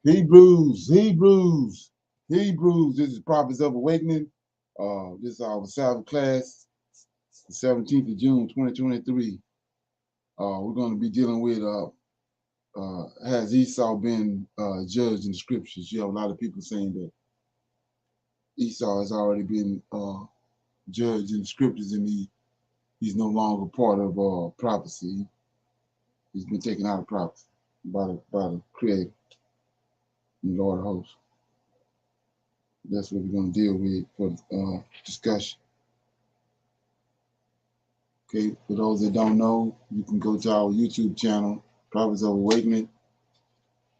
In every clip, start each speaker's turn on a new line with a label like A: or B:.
A: Hebrews. This is Prophets of Awakening. This is our Sabbath class, the 17th of June, 2023. We're going to be dealing with has Esau been judged in the scriptures? You have a lot of people saying that Esau has already been judged in the scriptures, and he's no longer part of prophecy. He's been taken out of prophecy by the Creator and Lord of hosts. That's what we're going to deal with for discussion. Okay, for those that don't know, you can go to our YouTube channel, Prophets of Awakening,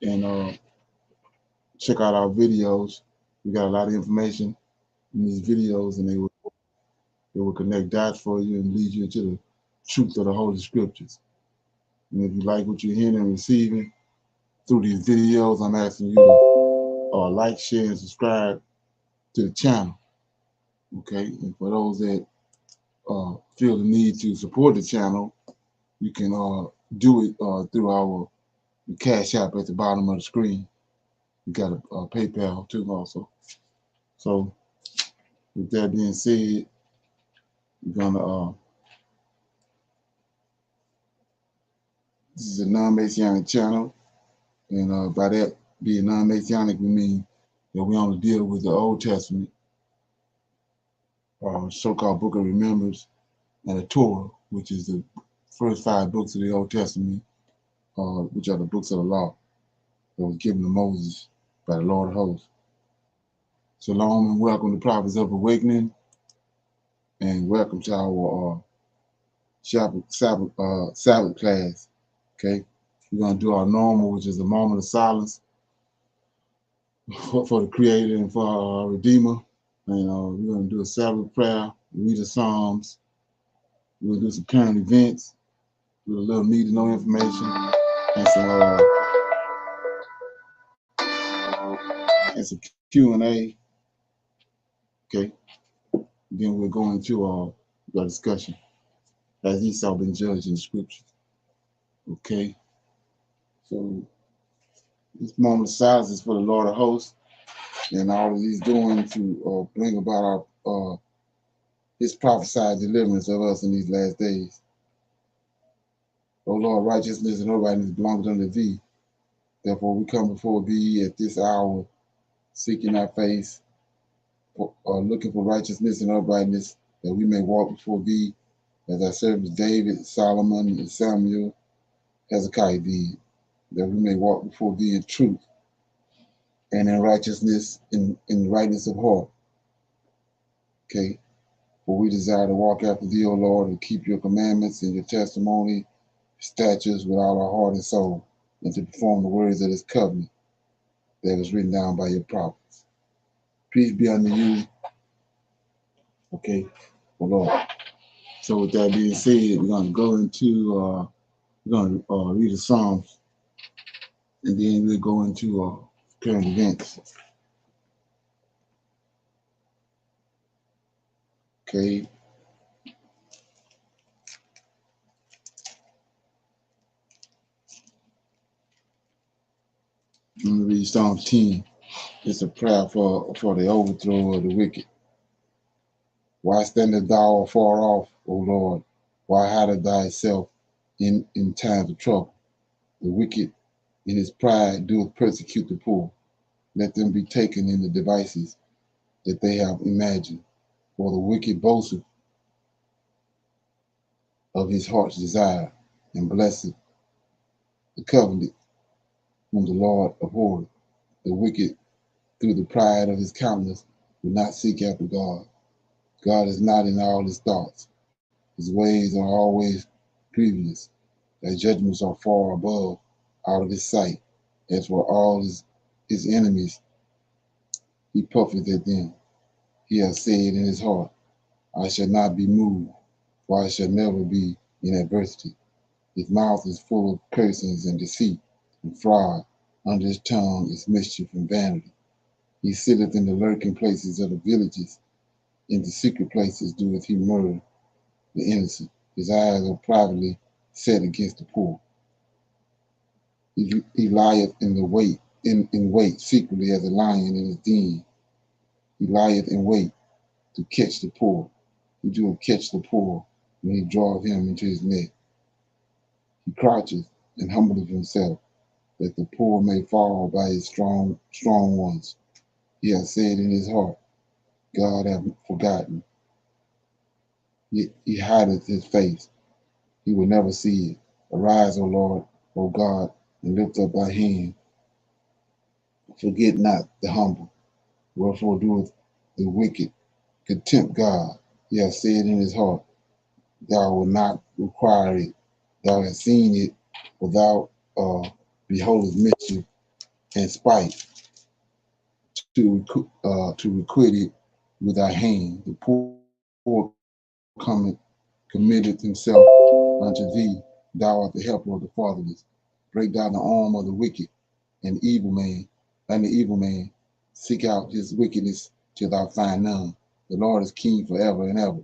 A: and check out our videos. We got a lot of information in these videos, and they will connect dots for you and lead you to the truth of the Holy Scriptures. And if you like what you're hearing and receiving through these videos, I'm asking you to like, share, and subscribe to the channel. Okay, and for those that feel the need to support the channel, you can do it through our Cash App at the bottom of the screen. We got a PayPal too also. So with that being said, we're gonna this is a non-Messianic channel, and by that being non-Messianic, we mean that we only deal with the Old Testament, so-called Book of Remembrance, and the Torah, which is the first 5 books of the Old Testament, which are the books of the law that was given to Moses by the Lord of hosts. Shalom and welcome to Prophets of Awakening, and welcome to our Sabbath class. Okay, we're gonna do our normal, which is a moment of silence for the Creator and for our Redeemer, and we're gonna do a Sabbath prayer, read the Psalms, we're gonna do some current events, with a little need to know information, and some Q&A. Okay, then we'll go into our discussion. Has Esau been judged in the scriptures? Okay, so this moment of silence is for the Lord of hosts, and all that he's doing to bring about our his prophesied deliverance of us in these last days. O Lord, righteousness and uprightness belongs unto thee. Therefore we come before thee at this hour, seeking thy face, looking for righteousness and uprightness, that we may walk before thee as our servants David, Solomon, and Samuel, Hezekiah did, that we may walk before thee in truth and in righteousness, in rightness of heart. Okay, for we desire to walk after thee, O Lord, and keep your commandments and your testimony, statutes with all our heart and soul, and to perform the words of this covenant that is written down by your prophets. Peace be unto you. Okay, O Lord. So with that being said, we're going to go into, we're going to read the Psalms, and then we'll go into current events. Okay. I'm going to read Psalm 10. It's a prayer for the overthrow of the wicked. Why standest thou afar off, O Lord? Why hidest thyself in times of trouble? The wicked in his pride doeth persecute the poor. Let them be taken in the devices that they have imagined. For the wicked boasteth of his heart's desire, and blessed the covenant whom the Lord abhorreth. The wicked, through the pride of his countenance, will not seek after God. God is not in all his thoughts. His ways are always grievous. Thy judgments are far above out of his sight. As for all his enemies, he puffeth at them. He hath said in his heart, I shall not be moved, for I shall never be in adversity. His mouth is full of cursings and deceit and fraud. Under his tongue is mischief and vanity. He sitteth in the lurking places of the villages. In the secret places doeth he murder the innocent. His eyes are privately set against the poor. He lieth in the way in wait secretly as a lion in his den. He lieth in wait to catch the poor. He do catch the poor when he draweth him into his net. He croucheth and humbleth himself, that the poor may fall by his strong ones. He hath said in his heart, God hath forgotten. He hideth his face. He will never see it. Arise, O Lord, O God, and lift up thy hand. Forget not the humble. Wherefore doeth the wicked contempt God. He hath said in his heart, thou wilt not require it. Thou hast seen it, but thou beholdest mischief and spite to requite it with thy hand. The poor cometh, committeth himself unto thee. Thou art the helper of the fatherless. Break down the arm of the wicked and evil man, and the evil man. Seek out his wickedness till thou find none. The Lord is king forever and ever.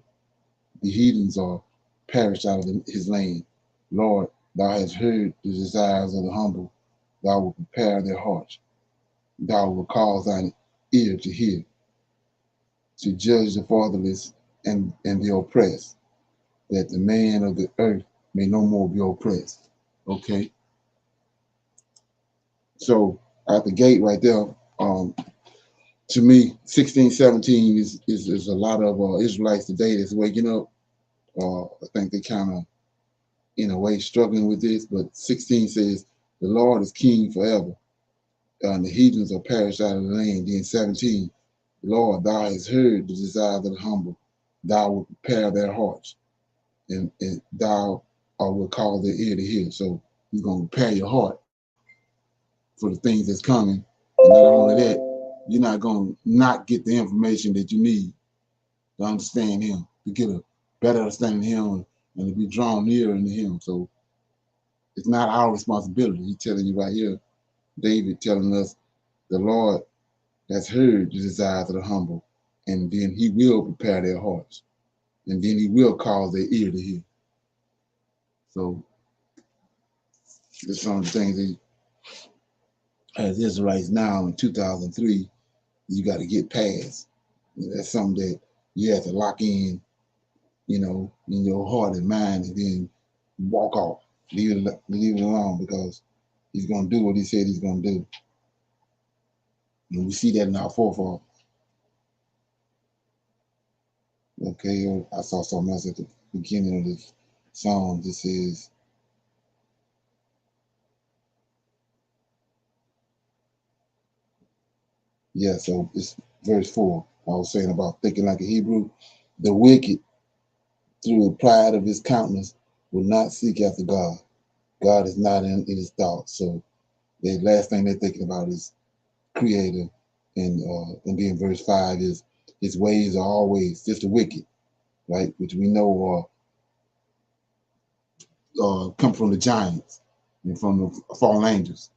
A: The heathens are perished out of his land. Lord, thou hast heard the desires of the humble. Thou wilt prepare their hearts. Thou wilt cause thine ear to hear, to judge the fatherless and the oppressed, that the man of the earth may no more be oppressed. Okay. So at the gate right there, to me, 1617 is a lot of Israelites today that's waking up. I think they kind of, in a way, struggling with this. But 16 says, the Lord is king forever, and the heathens are perished out of the land. Then 17, Lord, thou hast heard the desires of the humble. Thou wilt prepare their hearts, and thou will cause their ear to hear. So he's going to prepare your heart for the things that's coming. And not only that, you're not going to not get the information that you need to understand him, to get a better understanding of him and to be drawn nearer into him. So it's not our responsibility. He's telling you right here, David telling us the Lord has heard the desires of the humble, and then he will prepare their hearts, and then he will cause their ear to hear. So there's some of the things that as Israelites now in 2003, you got to get past. That's something that you have to lock in, in your heart and mind, and then walk off, leave it alone, because he's going to do what he said he's going to do. And we see that in our forefathers. Okay, I saw something else at the beginning of this song. This is, so it's verse 4. I was saying about thinking like a Hebrew. The wicked, through the pride of his countenance, will not seek after God. God is not in his thoughts. So the last thing they're thinking about is Creator. And then verse 5 is his ways are always just the wicked, right? Which we know come from the giants and from the fallen angels.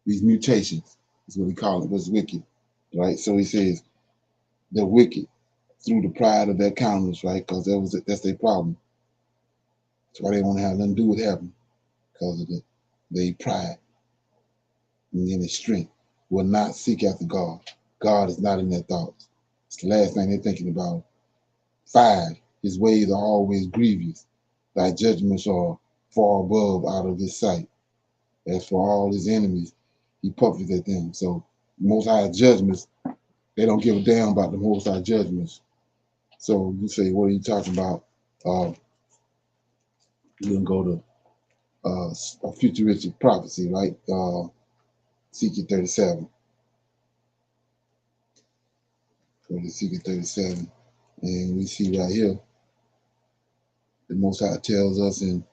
A: These mutations is what we call it, was wicked, right? So he says they're wicked through the pride of their countenance, right? Because that's their problem. That's why they want to have nothing to do with heaven, because of their pride and then their strength. Will not seek after God. God is not in their thoughts. It's the last thing they're thinking about. 5, his ways are always grievous. Thy judgments are far above out of his sight. As for all his enemies, he puffeth at them. So Most High judgments, they don't give a damn about the Most High judgments. So you say, what are you talking about? You can go to a futuristic prophecy, right? Ezekiel 37. Go to Ezekiel 37. And we see right here, the Most High tells us in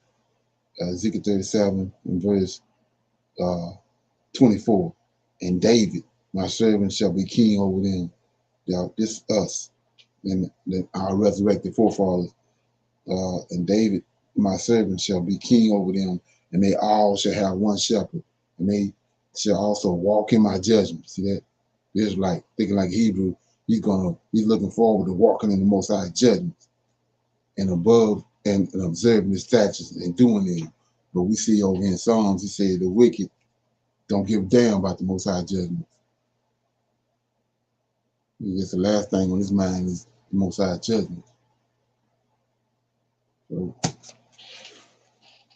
A: Ezekiel 37 in verse 24, and David, my servant, shall be king over them. Now, this us, and our resurrected forefathers. And David, my servant, shall be king over them, and they all shall have one shepherd, and they shall also walk in my judgment. See that? It's like thinking like Hebrew. He's looking forward to walking in the Most High judgments and above and observing his statutes and doing them. But we see over in Psalms, he said the wicked don't give a damn about the Most High judgment. It's just the last thing on his mind is the Most High judgment. So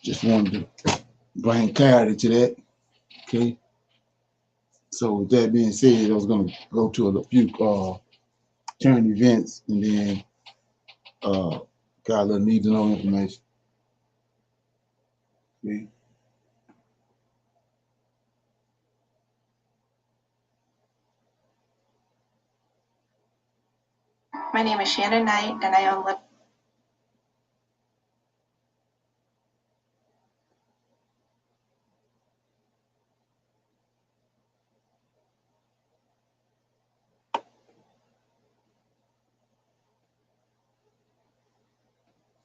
A: just wanted to bring clarity to that. Okay. So with that being said, I was going to go to a few current events and then got a little need to know information. Okay.
B: My name is Shannon Knight, and I own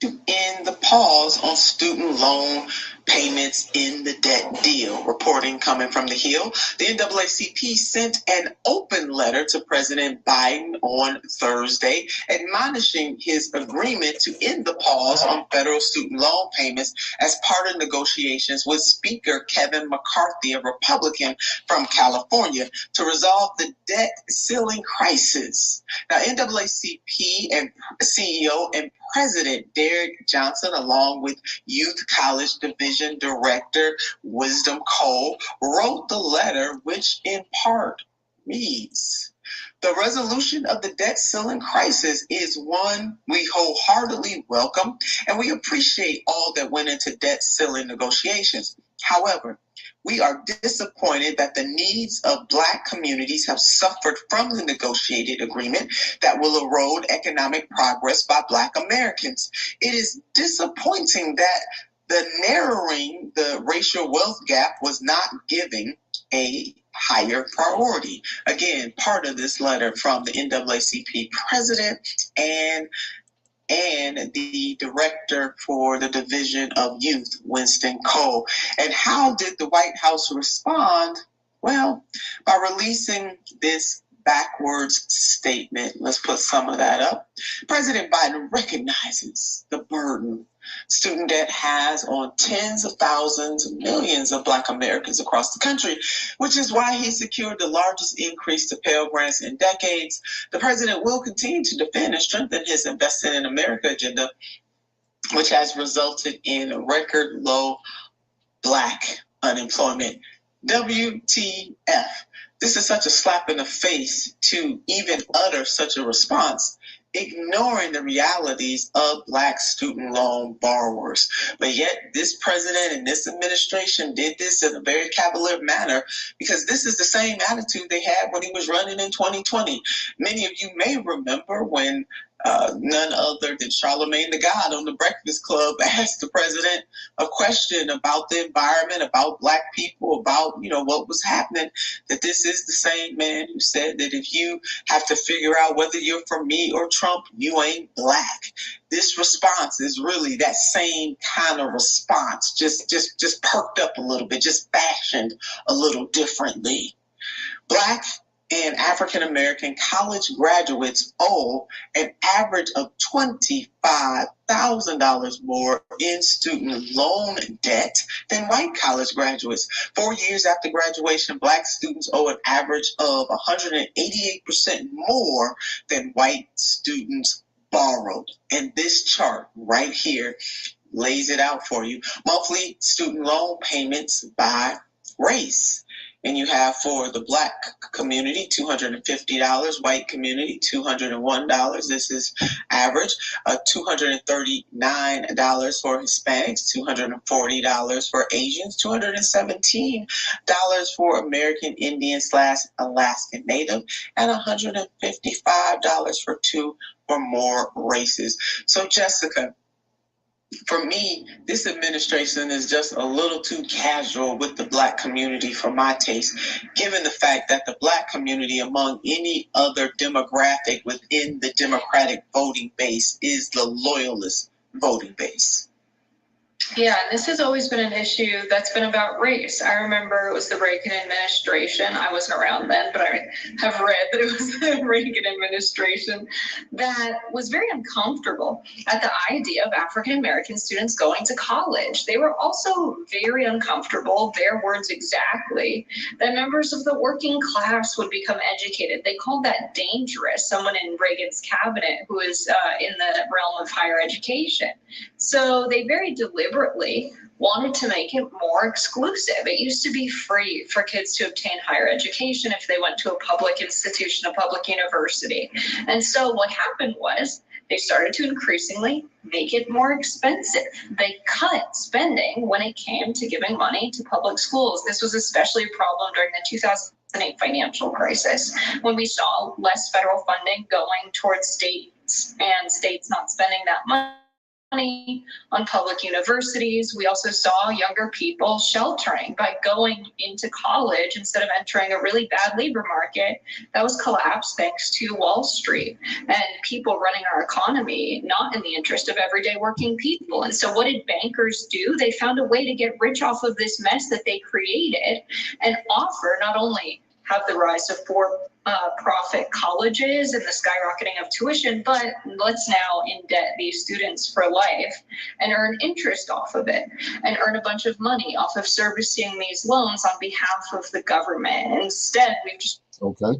C: to end the pause on student loan payments in the debt deal. Reporting coming from the Hill. The NAACP sent an open letter to President Biden on Thursday, admonishing his agreement to end the pause on federal student loan payments as part of negotiations with Speaker Kevin McCarthy, a Republican from California, to resolve the debt ceiling crisis. Now, NAACP and CEO and President Derek Johnson, along with Youth College Division Director Wisdom Cole, wrote the letter, which in part reads, "The resolution of the debt ceiling crisis is one we wholeheartedly welcome, and we appreciate all that went into debt ceiling negotiations. However, we are disappointed that the needs of Black communities have suffered from the negotiated agreement that will erode economic progress by Black Americans. It is disappointing that the narrowing the racial wealth gap was not given a higher priority." Again, part of this letter from the NAACP president and the director for the Division of Youth, Winston Cole. And how did the White House respond? Well, by releasing this backwards statement. Let's put some of that up. President Biden recognizes the burden student debt has on tens of thousands, millions of Black Americans across the country, which is why he secured the largest increase to Pell Grants in decades. The president will continue to defend and strengthen his Investing in America agenda, which has resulted in record low Black unemployment. WTF. This is such a slap in the face to even utter such a response, ignoring the realities of Black student loan borrowers. But yet this president and this administration did this in a very cavalier manner, because this is the same attitude they had when he was running in 2020. Many of you may remember when none other than Charlemagne the God on the Breakfast Club asked the president a question about the environment, about Black people, about, what was happening, that this is the same man who said that if you have to figure out whether you're for me or Trump, you ain't Black. This response is really that same kind of response, just perked up a little bit, just fashioned a little differently. Black and African American college graduates owe an average of $25,000 more in student loan debt than white college graduates. 4 years after graduation, Black students owe an average of 188% more than white students borrowed. And this chart right here lays it out for you. Monthly student loan payments by race. And you have for the Black community, $250, white community, $201. This is average. $239 for Hispanics, $240 for Asians, $217 for American Indian / Alaskan Native, and $155 for 2 or more races. So, Jessica, for me, this administration is just a little too casual with the Black community for my taste, given the fact that the Black community, among any other demographic within the Democratic voting base, is the loyalist voting base.
B: Yeah, and this has always been an issue that's been about race. I remember it was the Reagan administration. I wasn't around then, but I have read that it was the Reagan administration that was very uncomfortable at the idea of African American students going to college. They were also very uncomfortable, their words exactly, that members of the working class would become educated. They called that dangerous, someone in Reagan's cabinet who is in the realm of higher education. So they very deliberately wanted to make it more exclusive. It used to be free for kids to obtain higher education if they went to a public institution, a public university. And so what happened was they started to increasingly make it more expensive. They cut spending when it came to giving money to public schools. This was especially a problem during the 2008 financial crisis, when we saw less federal funding going towards states and states not spending that money on public universities. We also saw younger people sheltering by going into college instead of entering a really bad labor market that was collapsed thanks to Wall Street and people running our economy not in the interest of everyday working people. And so what did bankers do? They found a way to get rich off of this mess that they created and offer not only have the rise of for-profit colleges and the skyrocketing of tuition, but let's now indebt these students for life and earn interest off of it and earn a bunch of money off of servicing these loans on behalf of the government. Instead, we've just...
A: Okay.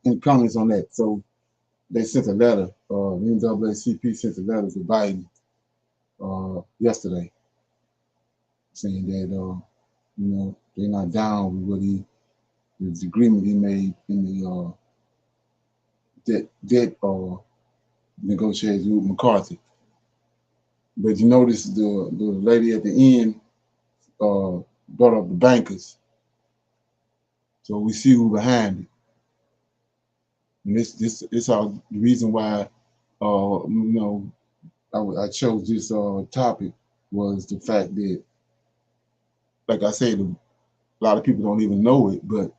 A: Any comments on that? So they sent a letter, the NAACP sent a letter to Biden yesterday saying that, they're not down with the agreement he made in the debt negotiations with McCarthy. But you notice the lady at the end brought up the bankers. So we see who behind it. And this is the reason why I chose this topic was the fact that, like I said, a lot of people don't even know it, but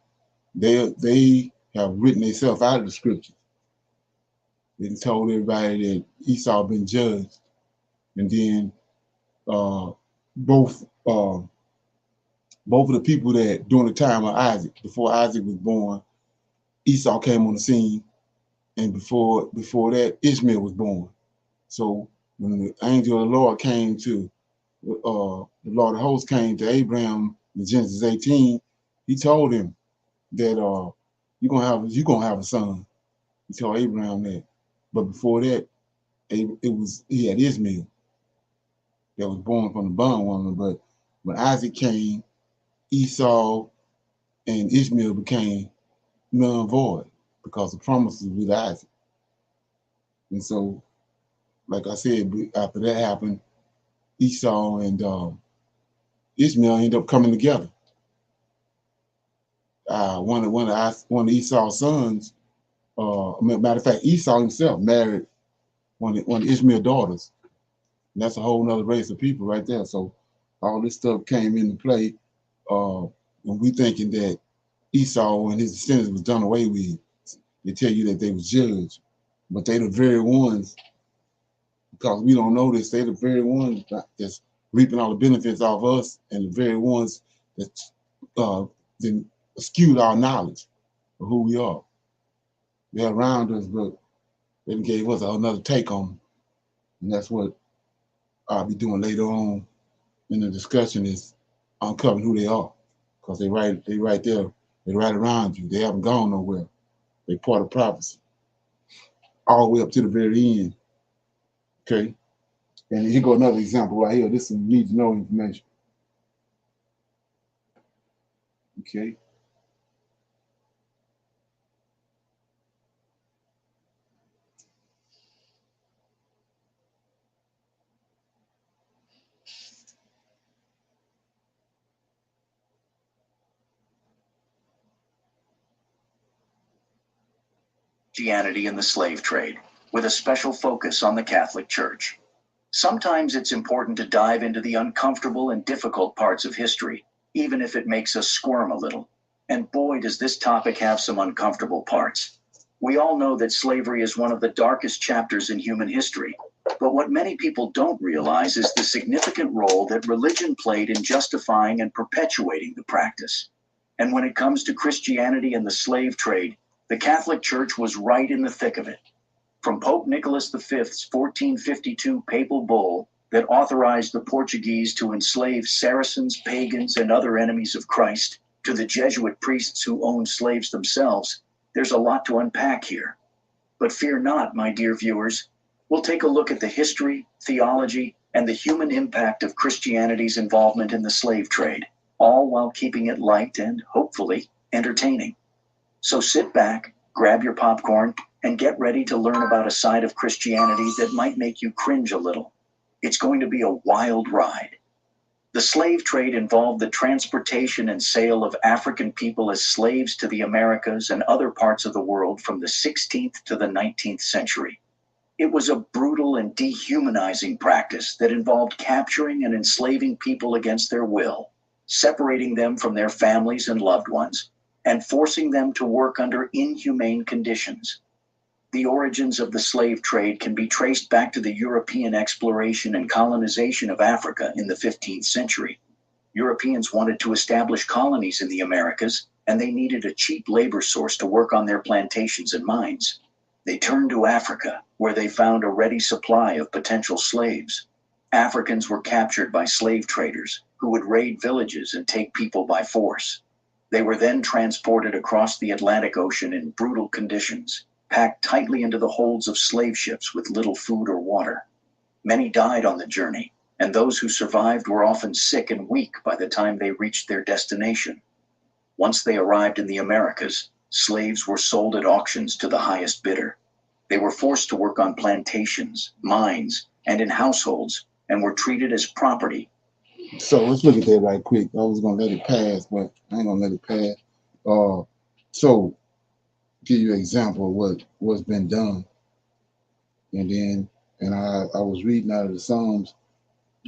A: they have written themselves out of the scriptures. They told everybody that Esau been judged, and then both of the people that during the time of Isaac, before Isaac was born, Esau came on the scene, and before that, Ishmael was born. So when the angel of the Lord came to the Lord of hosts came to Abraham in Genesis 18, he told him that you're gonna have a son. He told Abraham that. But before that, he had Ishmael that was born from the bondwoman. But when Isaac came, Esau and Ishmael became null and void because the promises with Isaac. And so, like I said, after that happened, Esau and Ishmael ended up coming together. One of Esau's sons, matter of fact, Esau himself married one of Ishmael's daughters. And that's a whole nother race of people right there. So all this stuff came into play when we thinking that Esau and his descendants was done away with. They tell you that they was judged, but they the very ones, because we don't know this, they the very ones that's reaping all the benefits off us, and the very ones that then skewed our knowledge of who we are. They're around us, but they gave us another take on them. And that's what I'll be doing later on in the discussion, is uncovering who they are. Because they right there, they right around you. They haven't gone nowhere. They part of prophecy. All the way up to the very end. Okay? And here go another example right here. This is need to know information. Okay?
C: Christianity and the slave trade, with a special focus on the Catholic Church. Sometimes it's important to dive into the uncomfortable and difficult parts of history, even if it makes us squirm a little. And boy, does this topic have some uncomfortable parts. We all know that slavery is one of the darkest chapters in human history,
D: But what many people don't realize is the significant role that religion played in justifying and perpetuating the practice. And when it comes to Christianity and the slave trade, the Catholic Church was right in the thick of it. From Pope Nicholas V's 1452 papal bull that authorized the Portuguese to enslave Saracens, pagans, and other enemies of Christ, to the Jesuit priests who owned slaves themselves, there's a lot to unpack here. But fear not, my dear viewers. We'll take a look at the history, theology, and the human impact of Christianity's involvement in the slave trade, all while keeping it light and, hopefully, entertaining. So sit back, grab your popcorn, and get ready to learn about a side of Christianity that might make you cringe a little. It's going to be a wild ride. The slave trade involved the transportation and sale of African people as slaves to the Americas and other parts of the world from the 16th to the 19th century. It was a brutal and dehumanizing practice that involved capturing and enslaving people against their will, separating them from their families and loved ones, and forcing them to work under inhumane conditions. The origins of the slave trade can be traced back to the European exploration and colonization of Africa in the 15th century. Europeans wanted to establish colonies in the Americas, and they needed a cheap labor source to work on their plantations and mines. They turned to Africa, where they found a ready supply of potential slaves. Africans were captured by slave traders, who would raid villages and take people by force. They were then transported across the Atlantic Ocean in brutal conditions, packed tightly into the holds of slave ships with little food or water. Many died on the journey, and those who survived were often sick and weak by the time they reached their destination. Once they arrived in the Americas, slaves were sold at auctions to the highest bidder. They were forced to work on plantations, mines, and in households, and were treated as property.
A: So let's look at that right quick. I was gonna let it pass, but I ain't gonna let it pass. So give you an example of what's been done. And I was reading out of the Psalms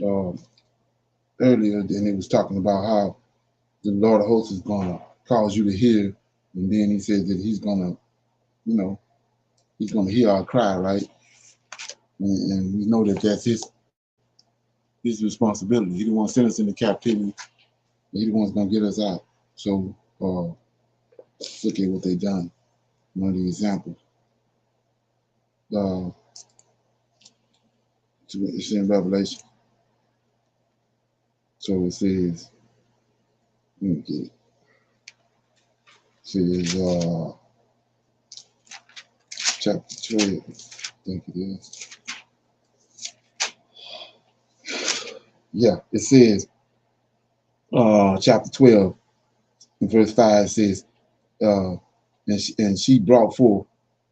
A: earlier, and it was talking about how the Lord of hosts is gonna cause you to hear, and then he said that he's gonna, he's gonna hear our cry, right? And we know that that's his responsibility. He the one sent us into captivity. He the one's gonna get us out. So let's look at what they done. One of the examples. It's in Revelation. So it says, let me get it. It says chapter 12, I think it is. Yeah, it says chapter 12, in verse 5, it says, and she brought forth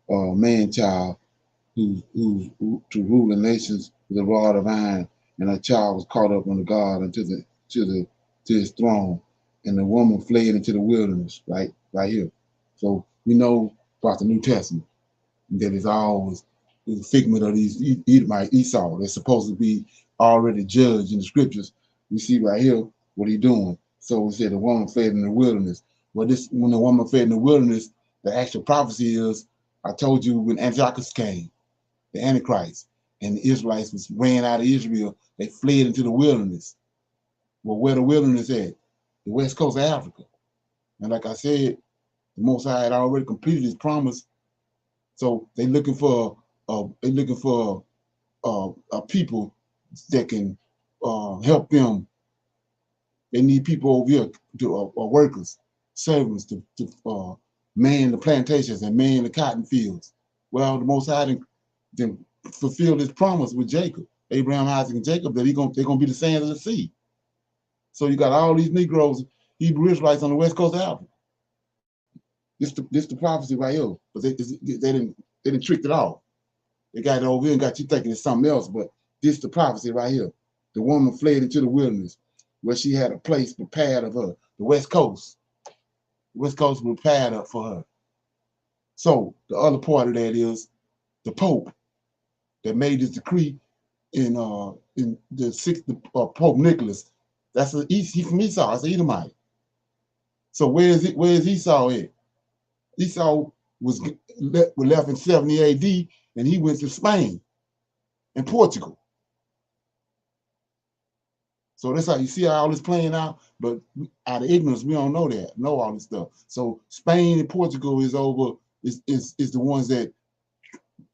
A: a man-child who to rule the nations with a rod of iron, and her child was caught up under God unto his throne, and the woman fled into the wilderness, right here. So we know about the New Testament that is always a figment of these Edomite Esau. They're supposed to be already judged in the scriptures. We see right here what he's doing. So we said the woman fled in the wilderness. Well, when the woman fled in the wilderness, the actual prophecy is, I told you when Antiochus came, the Antichrist, and the Israelites ran out of Israel, they fled into the wilderness. Well, where the wilderness at? The west coast of Africa. And like I said, the Most High had already completed his promise. So they're looking for a people that can help them. They need people over here to workers, servants to man the plantations and man the cotton fields. Well, the Most High didn't fulfill his promise with Jacob, Abraham, Isaac, and Jacob, that they're gonna be the sand of the sea. So you got all these Negroes, Hebrew Israelites on the west coast of Africa. This the prophecy right here, but they didn't trick it off. They got it over here and got you thinking it's something else, but this the prophecy right here. The woman fled into the wilderness where she had a place prepared of her. The west coast. The west coast prepared up for her. So the other part of that is the Pope that made this decree in the sixth Pope Nicholas. He's from Esau. That's Edomite. So where is Esau at? Esau was left in 70 AD, and he went to Spain. and Portugal. So that's how you see how all this playing out. But out of ignorance, we don't know all this stuff. So Spain and Portugal is the ones that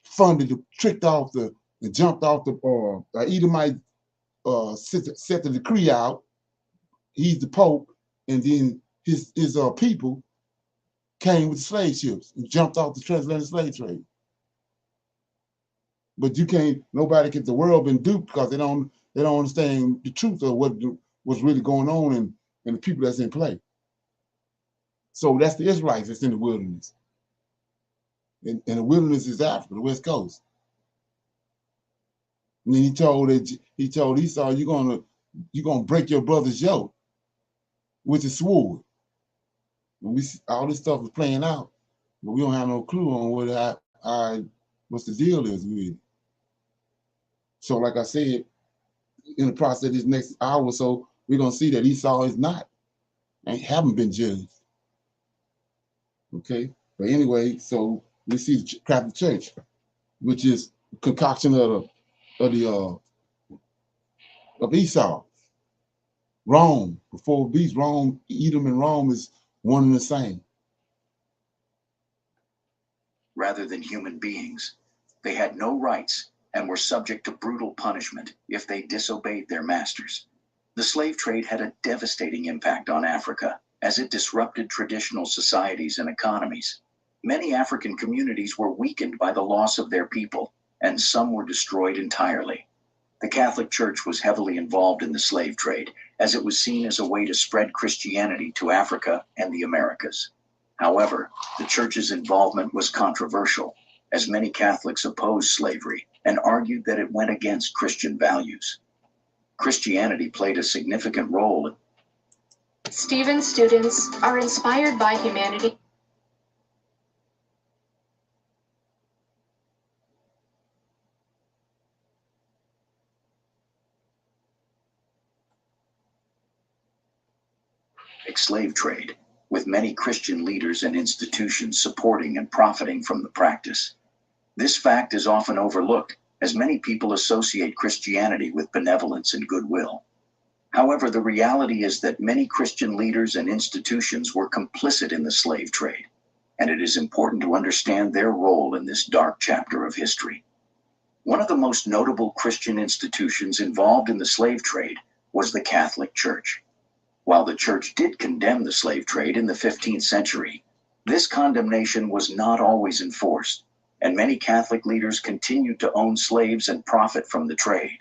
A: funded, tricked off and jumped off the Edomite set the decree out. He's the Pope, and then his people came with slave ships and jumped off the transatlantic slave trade. But you can't. Nobody can. The world been duped because they don't understand the truth of what's really going on and the people that's in play. So that's the Israelites that's in the wilderness, and the wilderness is Africa, the West Coast. And then he told Esau, you're gonna break your brother's yoke with the sword. And we see all this stuff is playing out, but we don't have no clue on what's the deal is with it. So, like I said, in the process of this next hour or so, we're gonna see that Esau haven't been judged. Okay, but anyway, so we see the Catholic Church, which is a concoction of Esau. Rome, before beast, Rome, Edom and Rome is one and the same.
D: Rather than human beings, they had no rights and were subject to brutal punishment if they disobeyed their masters. The slave trade had a devastating impact on Africa as it disrupted traditional societies and economies. Many African communities were weakened by the loss of their people, and some were destroyed entirely. The Catholic Church was heavily involved in the slave trade, as it was seen as a way to spread Christianity to Africa and the Americas. However, the Church's involvement was controversial, as many Catholics opposed slavery and argued that it went against Christian values. Christianity played a significant role.
B: Stephen's students are inspired by humanity.
D: Slave trade, with many Christian leaders and institutions supporting and profiting from the practice. This fact is often overlooked, as many people associate Christianity with benevolence and goodwill. However, the reality is that many Christian leaders and institutions were complicit in the slave trade, and it is important to understand their role in this dark chapter of history. One of the most notable Christian institutions involved in the slave trade was the Catholic Church. While the Church did condemn the slave trade in the 15th century, this condemnation was not always enforced, and many Catholic leaders continued to own slaves and profit from the trade.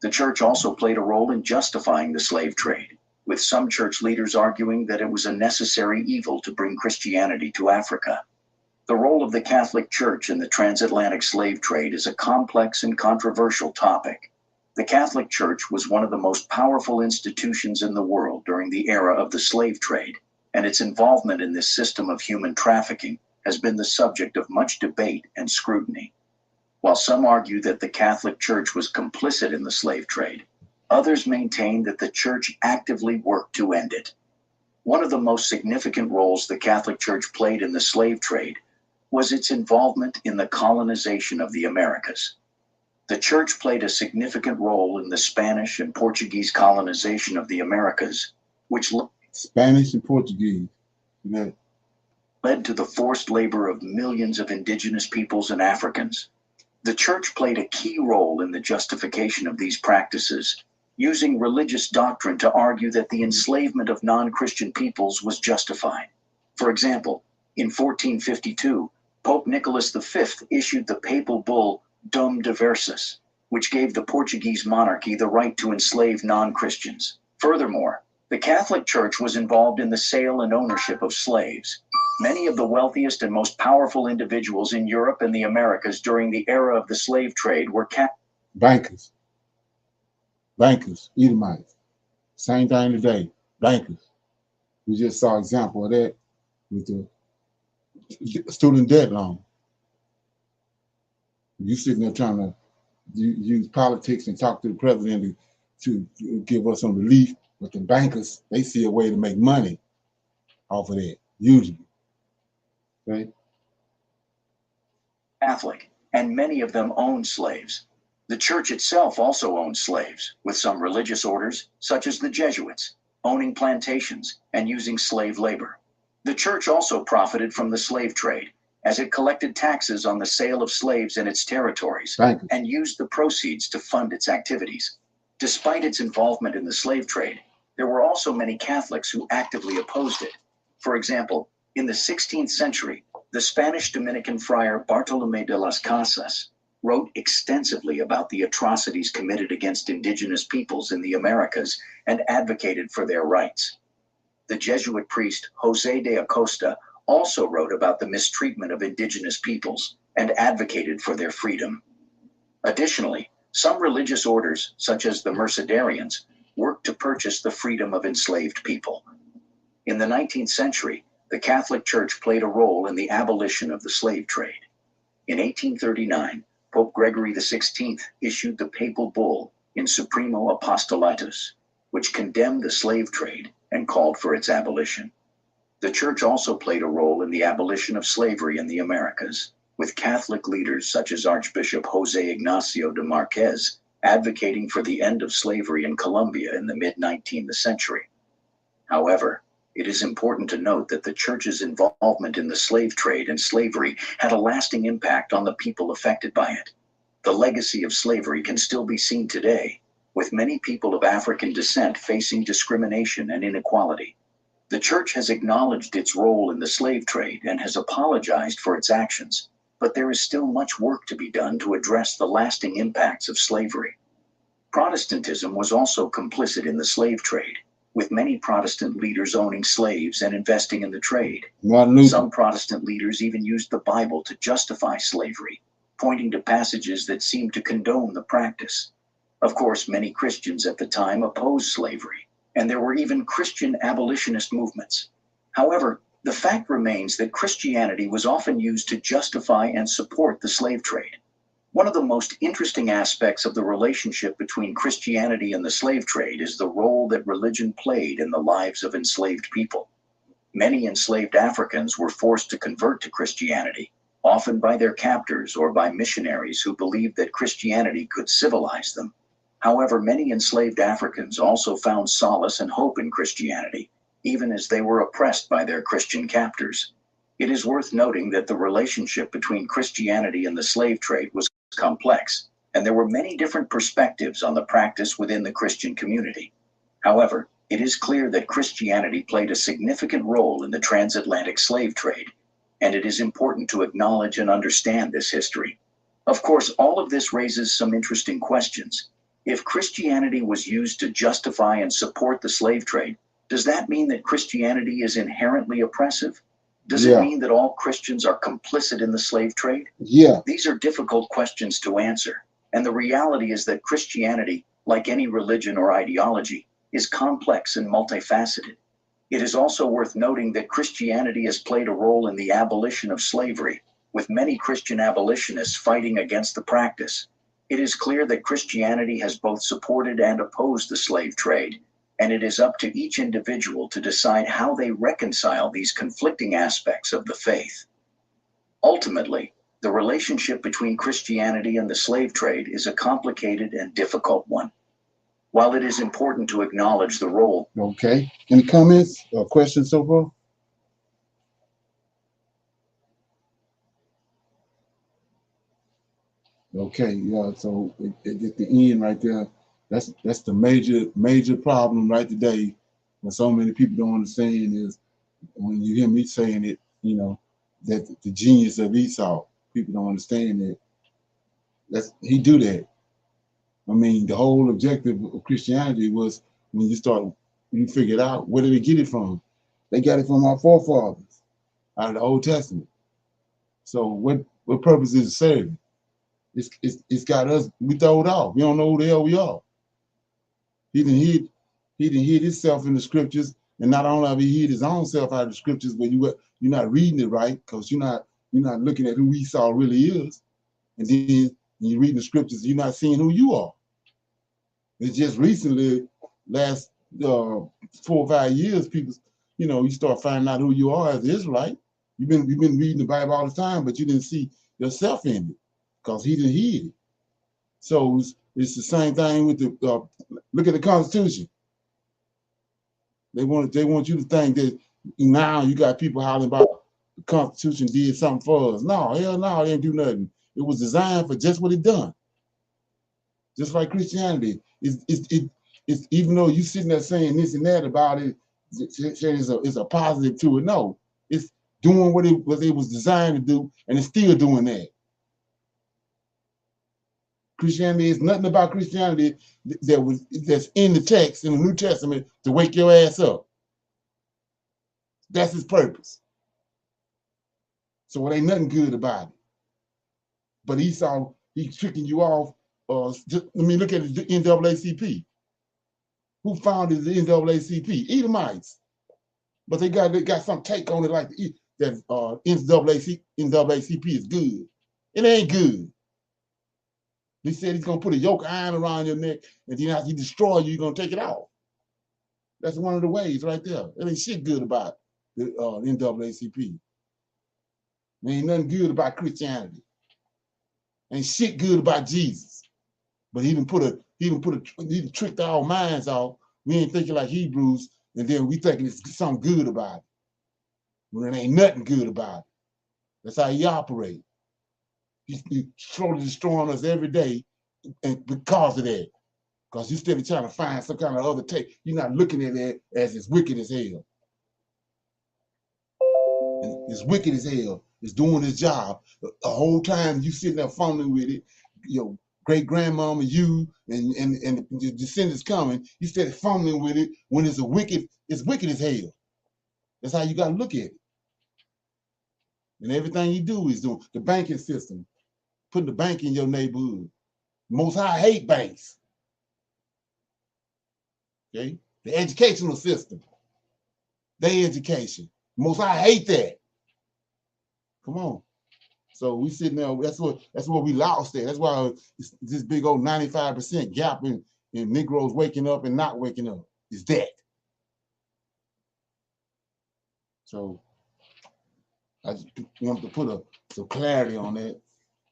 D: The Church also played a role in justifying the slave trade, with some Church leaders arguing that it was a necessary evil to bring Christianity to Africa. The role of the Catholic Church in the transatlantic slave trade is a complex and controversial topic. The Catholic Church was one of the most powerful institutions in the world during the era of the slave trade, and its involvement in this system of human trafficking has been the subject of much debate and scrutiny. While some argue that the Catholic Church was complicit in the slave trade, others maintain that the Church actively worked to end it. One of the most significant roles the Catholic Church played in the slave trade was its involvement in the colonization of the Americas. The Church played a significant role in the Spanish and Portuguese colonization of the Americas, which
A: Spanish and Portuguese. Yeah.
D: led to the forced labor of millions of indigenous peoples and Africans. The Church played a key role in the justification of these practices, using religious doctrine to argue that the enslavement of non-Christian peoples was justified. For example, in 1452, Pope Nicholas V issued the papal bull Dom Diversus, which gave the Portuguese monarchy the right to enslave non-Christians. Furthermore, the Catholic Church was involved in the sale and ownership of slaves. Many of the wealthiest and most powerful individuals in Europe and the Americas during the era of the slave trade were
A: bankers, Edomites. Same thing today, bankers. We just saw an example of that with the student debt loan. You sitting there trying to use politics and talk to the president to give us some relief, but the bankers, they see a way to make money off of that, usually. Okay?
D: Catholic, and many of them owned slaves. The church itself also owned slaves, with some religious orders, such as the Jesuits, owning plantations and using slave labor. The church also profited from the slave trade, as it collected taxes on the sale of slaves in its territories and used the proceeds to fund its activities. Despite its involvement in the slave trade, there were also many Catholics who actively opposed it. For example, in the 16th century, the Spanish Dominican friar Bartolomé de las Casas wrote extensively about the atrocities committed against indigenous peoples in the Americas and advocated for their rights. The Jesuit priest José de Acosta also wrote about the mistreatment of indigenous peoples and advocated for their freedom. Additionally, some religious orders, such as the Mercedarians, worked to purchase the freedom of enslaved people. In the 19th century, the Catholic Church played a role in the abolition of the slave trade. In 1839, Pope Gregory XVI issued the papal bull In Supremo Apostolatus, which condemned the slave trade and called for its abolition. The church also played a role in the abolition of slavery in the Americas, with Catholic leaders such as Archbishop José Ignacio de Márquez advocating for the end of slavery in Colombia in the mid-19th century. However, it is important to note that the church's involvement in the slave trade and slavery had a lasting impact on the people affected by it. The legacy of slavery can still be seen today, with many people of African descent facing discrimination and inequality. The church has acknowledged its role in the slave trade and has apologized for its actions, but there is still much work to be done to address the lasting impacts of slavery. Protestantism was also complicit in the slave trade, with many Protestant leaders owning slaves and investing in the trade. Some Protestant leaders even used the Bible to justify slavery, pointing to passages that seemed to condone the practice. Of course, many Christians at the time opposed slavery, and there were even Christian abolitionist movements. However, the fact remains that Christianity was often used to justify and support the slave trade. One of the most interesting aspects of the relationship between Christianity and the slave trade is the role that religion played in the lives of enslaved people. Many enslaved Africans were forced to convert to Christianity, often by their captors or by missionaries who believed that Christianity could civilize them. However, many enslaved Africans also found solace and hope in Christianity, even as they were oppressed by their Christian captors. It is worth noting that the relationship between Christianity and the slave trade was complex, and there were many different perspectives on the practice within the Christian community. However, it is clear that Christianity played a significant role in the transatlantic slave trade, and it is important to acknowledge and understand this history. Of course, all of this raises some interesting questions. If Christianity was used to justify and support the slave trade, does that mean that Christianity is inherently oppressive? Does it mean that all Christians are complicit in the slave trade? These are difficult questions to answer, and the reality is that Christianity, like any religion or ideology, is complex and multifaceted. It is also worth noting that Christianity has played a role in the abolition of slavery, with many Christian abolitionists fighting against the practice. It is clear that Christianity has both supported and opposed the slave trade, and it is up to each individual to decide how they reconcile these conflicting aspects of the faith. Ultimately, the relationship between Christianity and the slave trade is a complicated and difficult one. While it is important to acknowledge the role.
A: Okay. Any comments or questions so far? Okay, yeah, so at the end right there, that's the major problem right today. What so many people don't understand is when you hear me saying it, you know, that the genius of Esau, people don't understand that. He do that. I mean, the whole objective of Christianity was when you figure out where did they get it from? They got it from our forefathers out of the Old Testament. So what purpose is it serving? It's got us, we throwed off. We don't know who the hell we are. He didn't hid himself in the scriptures, and not only have he hid his own self out of the scriptures, but you're not reading it right because you're not looking at who Esau really is, and then when you're reading the scriptures, you're not seeing who you are. It's just recently, last 4 or 5 years, people, you start finding out who you are as an Israelite. You've been reading the Bible all the time, but you didn't see yourself in it because he didn't hid it. So it's the same thing with the look at the Constitution. They want you to think that now you got people hollering about the Constitution did something for us. No, hell no, it didn't do nothing. It was designed for just what it done. Just like Christianity, it's even though you sitting there saying this and that about it, it's a positive to it. No, it's doing what it was designed to do, and it's still doing that. Christianity is nothing about Christianity that's in the text in the New Testament to wake your ass up. That's its purpose. So it ain't nothing good about it. But Esau, he's tricking you off. Look at the NAACP. Who founded the NAACP? Edomites. But they got some take on it like that NAACP is good. It ain't good. He said he's gonna put a yoke of iron around your neck, and then after he destroy you, you're gonna take it off. That's one of the ways right there. There ain't shit good about the NAACP. There ain't nothing good about Christianity. Ain't shit good about Jesus. But he tricked our minds off. We ain't thinking like Hebrews, and then we thinking it's something good about it. When it ain't nothing good about it. That's how he operates. He's slowly destroying us every day, and because of that. Because you're still trying to find some kind of other take. You're not looking at it as it's wicked as hell. And it's wicked as hell. It's doing its job. The whole time you sitting there fumbling with it, your great grandmama, you, and the descendants coming, you started fumbling with it when it's wicked as hell. That's how you gotta look at it. And everything you do is doing the banking system, putting the bank in your neighborhood. Most High hate banks. Okay? The educational system, their education. Most High hate that. Come on. So we sitting there, that's what we lost there. That's why it's this big old 95% gap in Negroes waking up and not waking up. Is that. So I just want to put some clarity on that.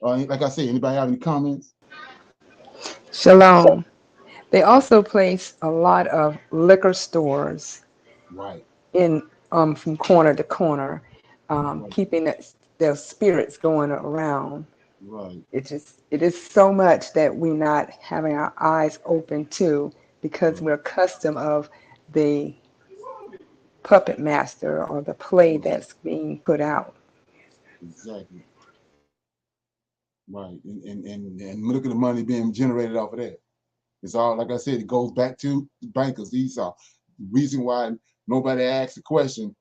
A: Like I said, anybody have any comments?
E: Shalom. They also place a lot of liquor stores
A: Right.
E: in from corner to corner,
A: Right.
E: keeping their spirits going around.
A: Right.
E: It is so much that we're not having our eyes open to because we're accustomed of the puppet master or the play that's being put out.
A: Exactly. Right. And look at the money being generated off of that. It's all, like I said, it goes back to the bankers, Esau. The reason why nobody asks the question,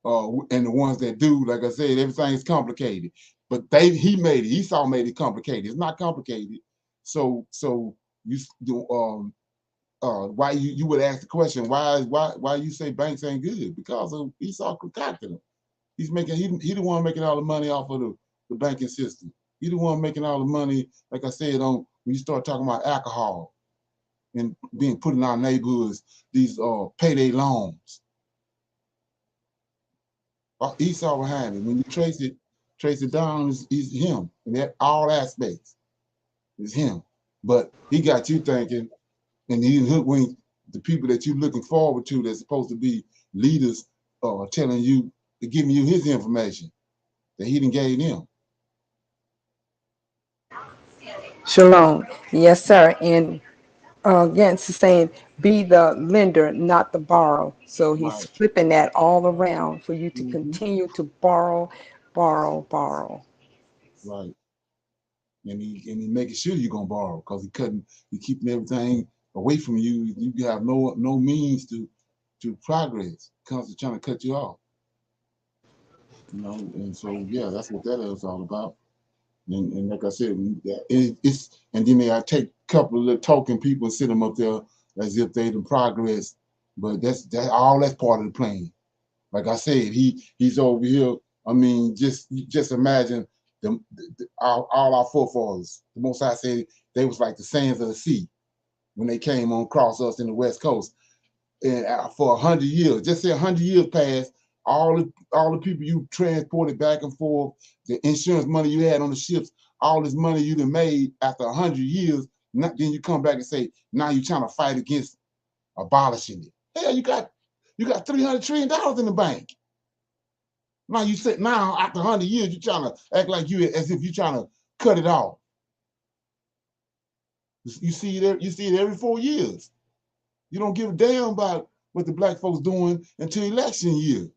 A: and the ones that do, like I said, everything is complicated. But Esau made it complicated. It's not complicated. So you why you would ask the question, why you say banks ain't good? Because of Esau concocted them. He's making he the one making all the money off of the banking system. He the one making all the money, like I said, when you start talking about alcohol and being put in our neighborhoods, these payday loans. Esau behind it. When you trace it down, it's him in that all aspects. It's him. But he got you thinking, and he hoodwinked the people that you're looking forward to that's supposed to be leaders, telling you, giving you his information that he done gave them.
E: Shalom. Yes, sir. And again, it's saying, be the lender, not the borrow. So he's
A: Right.
E: flipping that all around for you to
A: Mm-hmm.
E: continue to borrow, borrow, borrow.
A: Right. And he making sure you're gonna borrow because he keeping everything away from you. You have no means to progress. Constantly trying to cut you off. And so yeah, that's what that is all about. And like I said, it's and then I take a couple of little token people and sit them up there as if they done progress. But that's part of the plan. Like I said, he's over here. I mean, just imagine all our forefathers. The Most High said they was like the sands of the sea when they came on across us in the West Coast. And for 100 years, just say 100 years passed, all the people you transported back and forth, the insurance money you had on the ships, all this money you done made after 100 years then you come back and say, now you're trying to fight against abolishing it. Hell, you got $300 trillion in the bank. Now you say, now after 100 years, you're trying to act like as if you're trying to cut it off. You see it every 4 years. You don't give a damn about what the black folks doing until election year.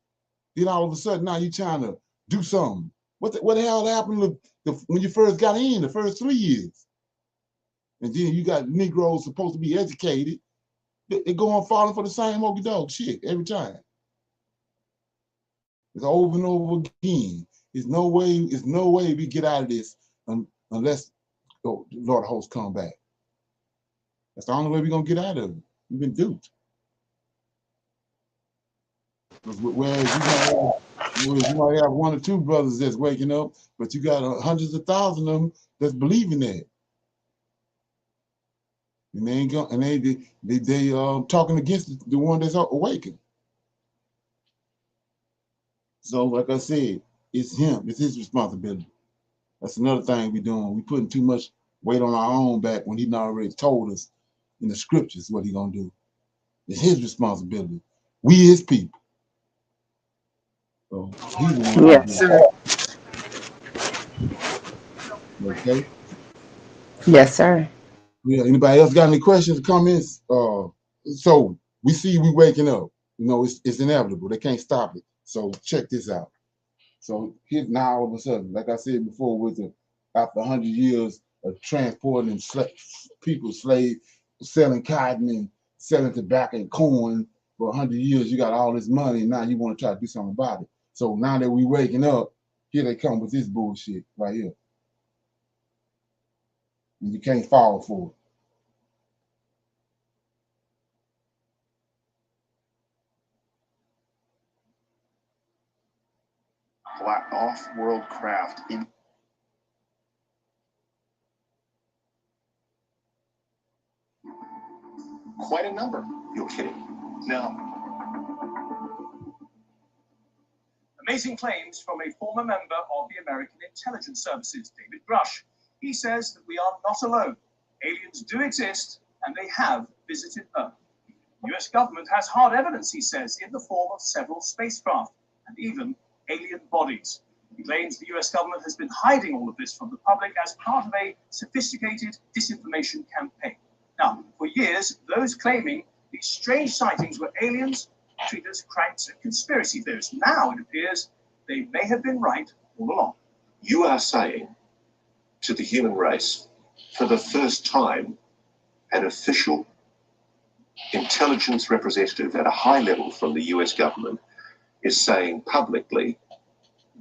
A: Then all of a sudden, now you're trying to do something. What the hell happened when you first got in, the first 3 years? And then you got Negroes supposed to be educated. They go on falling for the same okey dog shit every time. It's over and over again. There's no way we get out of this unless the Lord of hosts come back. That's the only way we're gonna get out of it. We've been duped. Whereas you might have 1 or 2 brothers that's waking up, but you got hundreds of thousands of them that's believing that. And they ain't going, and they talking against the one that's awakened. So, like I said, it's him. It's his responsibility. That's another thing we're doing. We're putting too much weight on our own back when he already told us in the scriptures what he's gonna do. It's his responsibility. We his people. So he's the one.
E: Yes, sir.
A: Okay.
E: Yes, sir.
A: Yeah. Anybody else got any questions, comments? So we see we waking up. You know, it's inevitable. They can't stop it. So check this out. So here now all of a sudden, like I said before, after 100 years of transporting people, slaves, selling cotton and selling tobacco and corn for 100 years, you got all this money, and now you want to try to do something about it. So now that we waking up, here they come with this bullshit right here. And you can't fall for it.
D: Black off-world craft in quite a number. You're kidding. No.
F: Amazing claims from a former member of the American Intelligence Services, David Grush. He says that we are not alone. Aliens do exist, and they have visited Earth. The US government has hard evidence, he says, in the form of several spacecraft and even alien bodies. He claims the US government has been hiding all of this from the public as part of a sophisticated disinformation campaign. Now, for years, those claiming these strange sightings were aliens treated as cranks and conspiracy theorists. Now it appears they may have been right all along.
G: You are saying to the human race, for the first time, an official intelligence representative at a high level from the US government is saying publicly,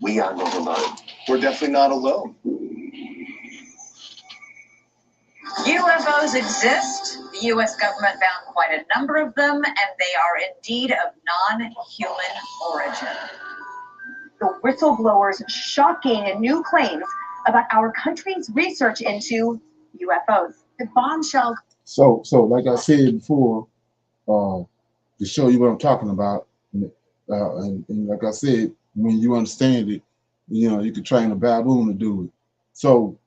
G: we are not alone.
D: We're definitely not alone.
B: UFOs exist. The U.S. government found quite a number of them, and they are indeed of non-human origin.
H: The whistleblower's shocking new claims about our country's research into UFOs. The bombshell.
A: So like I said before, to show you what I'm talking about, and like I said, when you understand it, you know, you can train a baboon to do it. So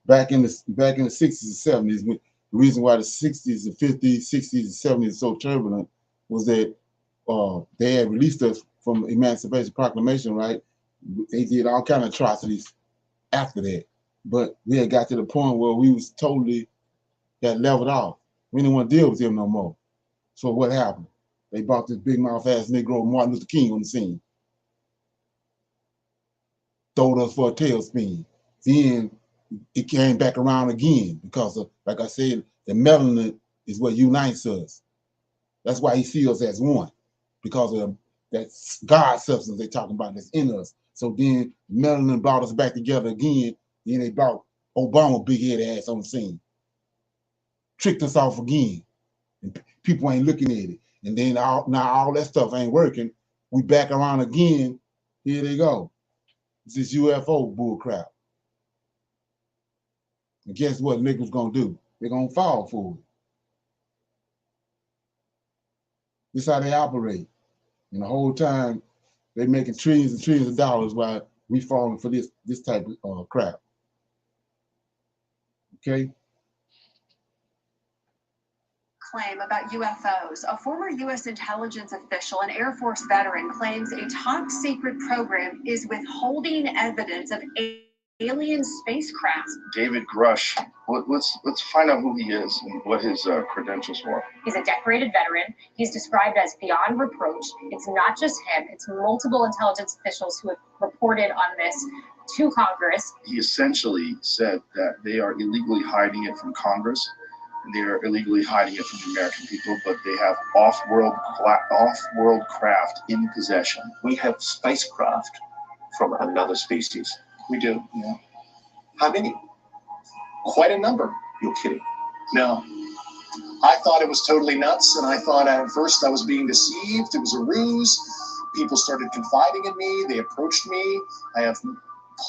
A: back in the 60s and 70s, the reason why the 60s, the 50s, 60s, and 70s is so turbulent was that they had released us from Emancipation Proclamation, right? They did all kind of atrocities after that, but we had got to the point where we was totally got leveled off. We didn't want to deal with them no more. So what happened? They brought this big mouth ass Negro Martin Luther King on the scene, throwed us for a tailspin. Then it came back around again because of, like I said, the melanin is what unites us. That's why he sees us as one, because of that God substance they're talking about that's in us. So then melanin brought us back together again. Then they brought Obama big head ass on the scene, tricked us off again, and people ain't looking at it. And then now all that stuff ain't working. We back around again. Here they go. It's this UFO bull crap. And guess what niggas gonna do? They're gonna fall for it. This is how they operate. And the whole time they making trillions and trillions of dollars while we falling for this type of crap. Okay?
H: claim about UFOs. A former U.S. intelligence official and Air Force veteran claims a top secret program is withholding evidence of alien spacecraft.
I: David Grush. Let's find out who he is and what his credentials were.
H: He's a decorated veteran. He's described as beyond reproach. It's not just him, it's multiple intelligence officials who have reported on this to Congress.
I: He essentially said that they are illegally hiding it from Congress. They are illegally hiding it from the American people, but they have off-world craft in possession.
G: We have spacecraft from another species.
J: We do.
I: Yeah.
G: How many?
J: Quite a number.
G: You're kidding.
J: No. I thought it was totally nuts, and I thought at first I was being deceived. It was a ruse. People started confiding in me. They approached me. I have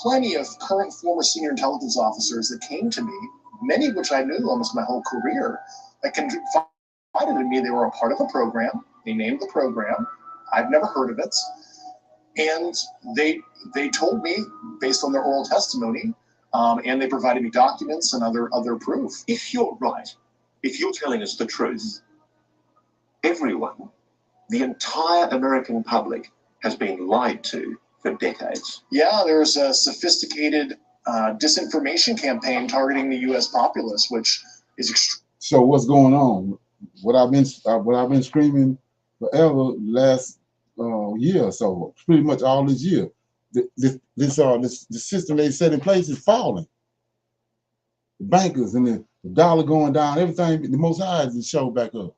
J: plenty of current former senior intelligence officers that came to me, many of which I knew almost my whole career, that confided in me. They were a part of a program. They named the program. I've never heard of it. And they told me, based on their oral testimony, and they provided me documents and other proof.
G: If you're right, if you're telling us the truth, everyone, the entire American public, has been lied to for decades.
J: Yeah, there's a sophisticated disinformation campaign targeting the U.S. populace, which is
A: So what's going on? What I've been screaming forever last year or so, pretty much all this year. The system they set in place is falling. The bankers and the dollar going down, everything. The Most High is show back up.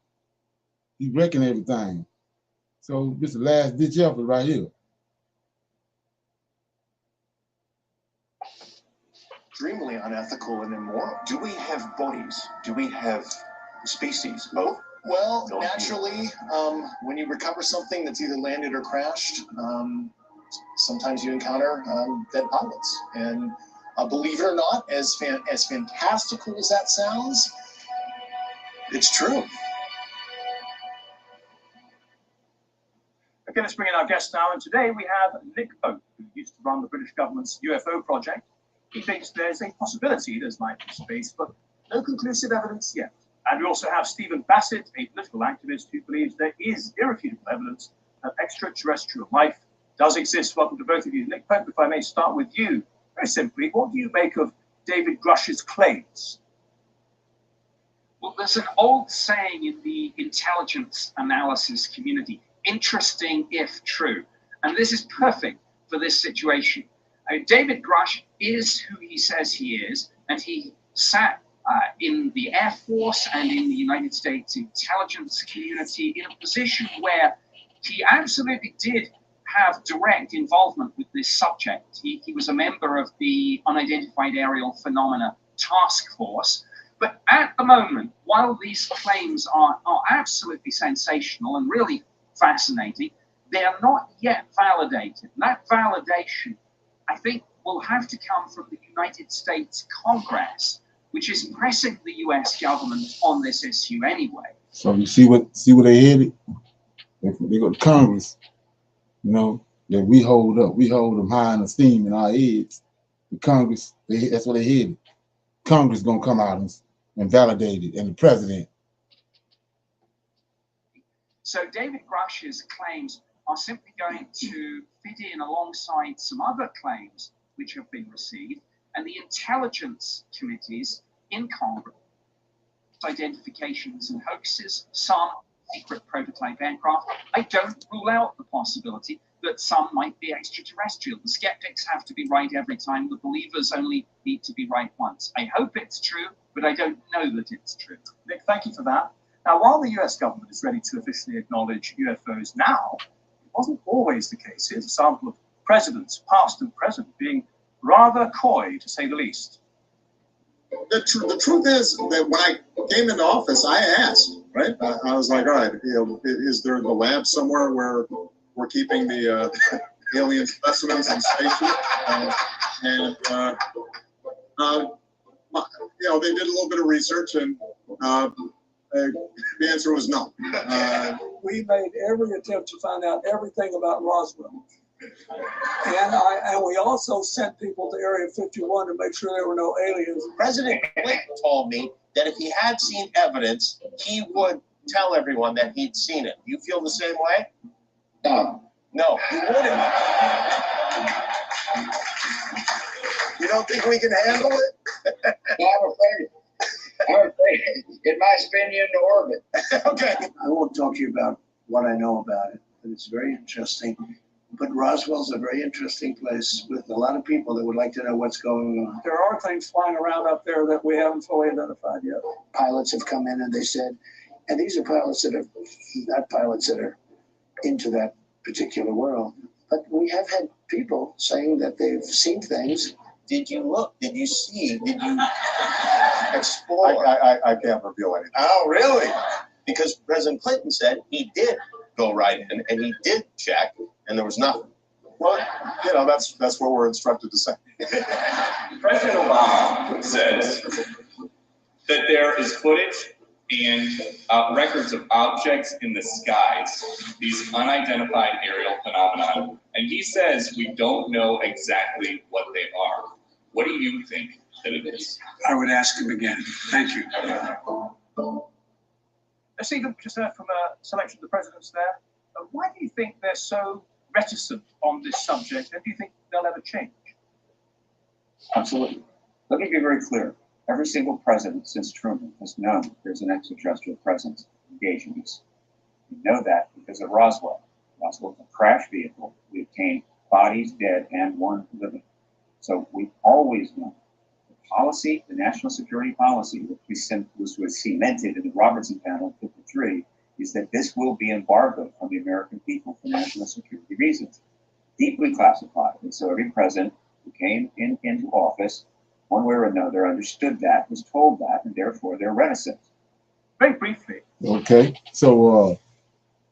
A: He's wrecking everything. So this is the last ditch effort right here.
J: extremely unethical and immoral.
G: Do we have bodies? Do we have species? Both?
J: Well, naturally, when you recover something that's either landed or crashed, sometimes you encounter dead pilots. And believe it or not, as fantastical as that sounds, it's true.
F: Okay, let's bring in our guest now. And today we have Nick Pope, who used to run the British government's UFO project. He thinks there's a possibility there's life in space, but no conclusive evidence yet. And we also have Stephen Bassett, a political activist who believes there is irrefutable evidence that extraterrestrial life does exist. Welcome to both of you. Nick Pope, if I may start with you. Very simply, what do you make of David Grush's claims?
K: Well, there's an old saying in the intelligence analysis community, interesting if true. And this is perfect for this situation. David Grush is who he says he is, and he sat in the Air Force and in the United States intelligence community in a position where he absolutely did have direct involvement with this subject. He was a member of the Unidentified Aerial Phenomena Task Force. But at the moment, while these claims are absolutely sensational and really fascinating, they are not yet validated. And that validation, I think, will have to come from the United States Congress, which is pressing the US government on this issue anyway.
A: So you see what they headed? They go to Congress, you know, that we hold up. We hold them high in esteem in our heads. The Congress, that's what they headed. Congress gonna come out and validate it, and the president.
K: So David Grush's claims are simply going to fit in alongside some other claims which have been received, and the intelligence committees in Congress, identifications and hoaxes, some secret prototype aircraft. I don't rule out the possibility that some might be extraterrestrial. The skeptics have to be right every time. The believers only need to be right once. I hope it's true, but I don't know that it's true.
F: Nick, thank you for that. Now, while the US government is ready to officially acknowledge UFOs now, it wasn't always the case. Here's a sample of presidents, past and present, being rather coy, to say the least.
L: The truth is that when I came into office, I asked, right? I was like, all right, is there the lab somewhere where we're keeping the alien specimens in spaceship? They did a little bit of research, and the answer was no.
M: We made every attempt to find out everything about Roswell.
F: And we also sent people to Area 51 to make sure there were no aliens.
G: President Clinton told me that if he had seen evidence, he would tell everyone that he'd seen it. You feel the same way? No, you wouldn't.
L: You don't think we can handle it?
M: I'm afraid it might spin you into orbit.
L: Okay.
N: I won't talk to you about what I know about it, but it's very interesting. But Roswell's a very interesting place with a lot of people that would like to know what's going on.
F: There are things flying around up there that we haven't fully identified yet.
N: Pilots have come in and they said, and these are pilots that are not pilots that are into that particular world, but we have had people saying that they've seen things.
G: Did you look? Did you see? Did you explore?
L: I can't reveal anything.
G: Oh, really? Because President Clinton said he did go right in and he did check and there was nothing.
L: Well, you know, that's what we're instructed to say.
O: President Obama says that there is footage and records of objects in the skies, these unidentified aerial phenomena, and he says we don't know exactly what they are. What do you think that it is?
N: I would ask him again. Thank you.
F: I see them just from a selection of the presidents there. Why do you think they're so reticent on this subject, and do you think they'll ever change?
P: Absolutely. Let me be very clear. Every single president since Truman has known there's an extraterrestrial presence engaging us. We know that because of Roswell. Roswell was a crash vehicle. We obtained bodies dead and one living. So we've always known the policy, the national security policy, which was cemented in the Robertson panel in 1953, is that this will be embargoed from the American people for national security reasons. Deeply classified. And so every president who came into office, one way or another, understood that, was told that, and therefore they're reticent.
F: Very briefly.
A: Okay. So,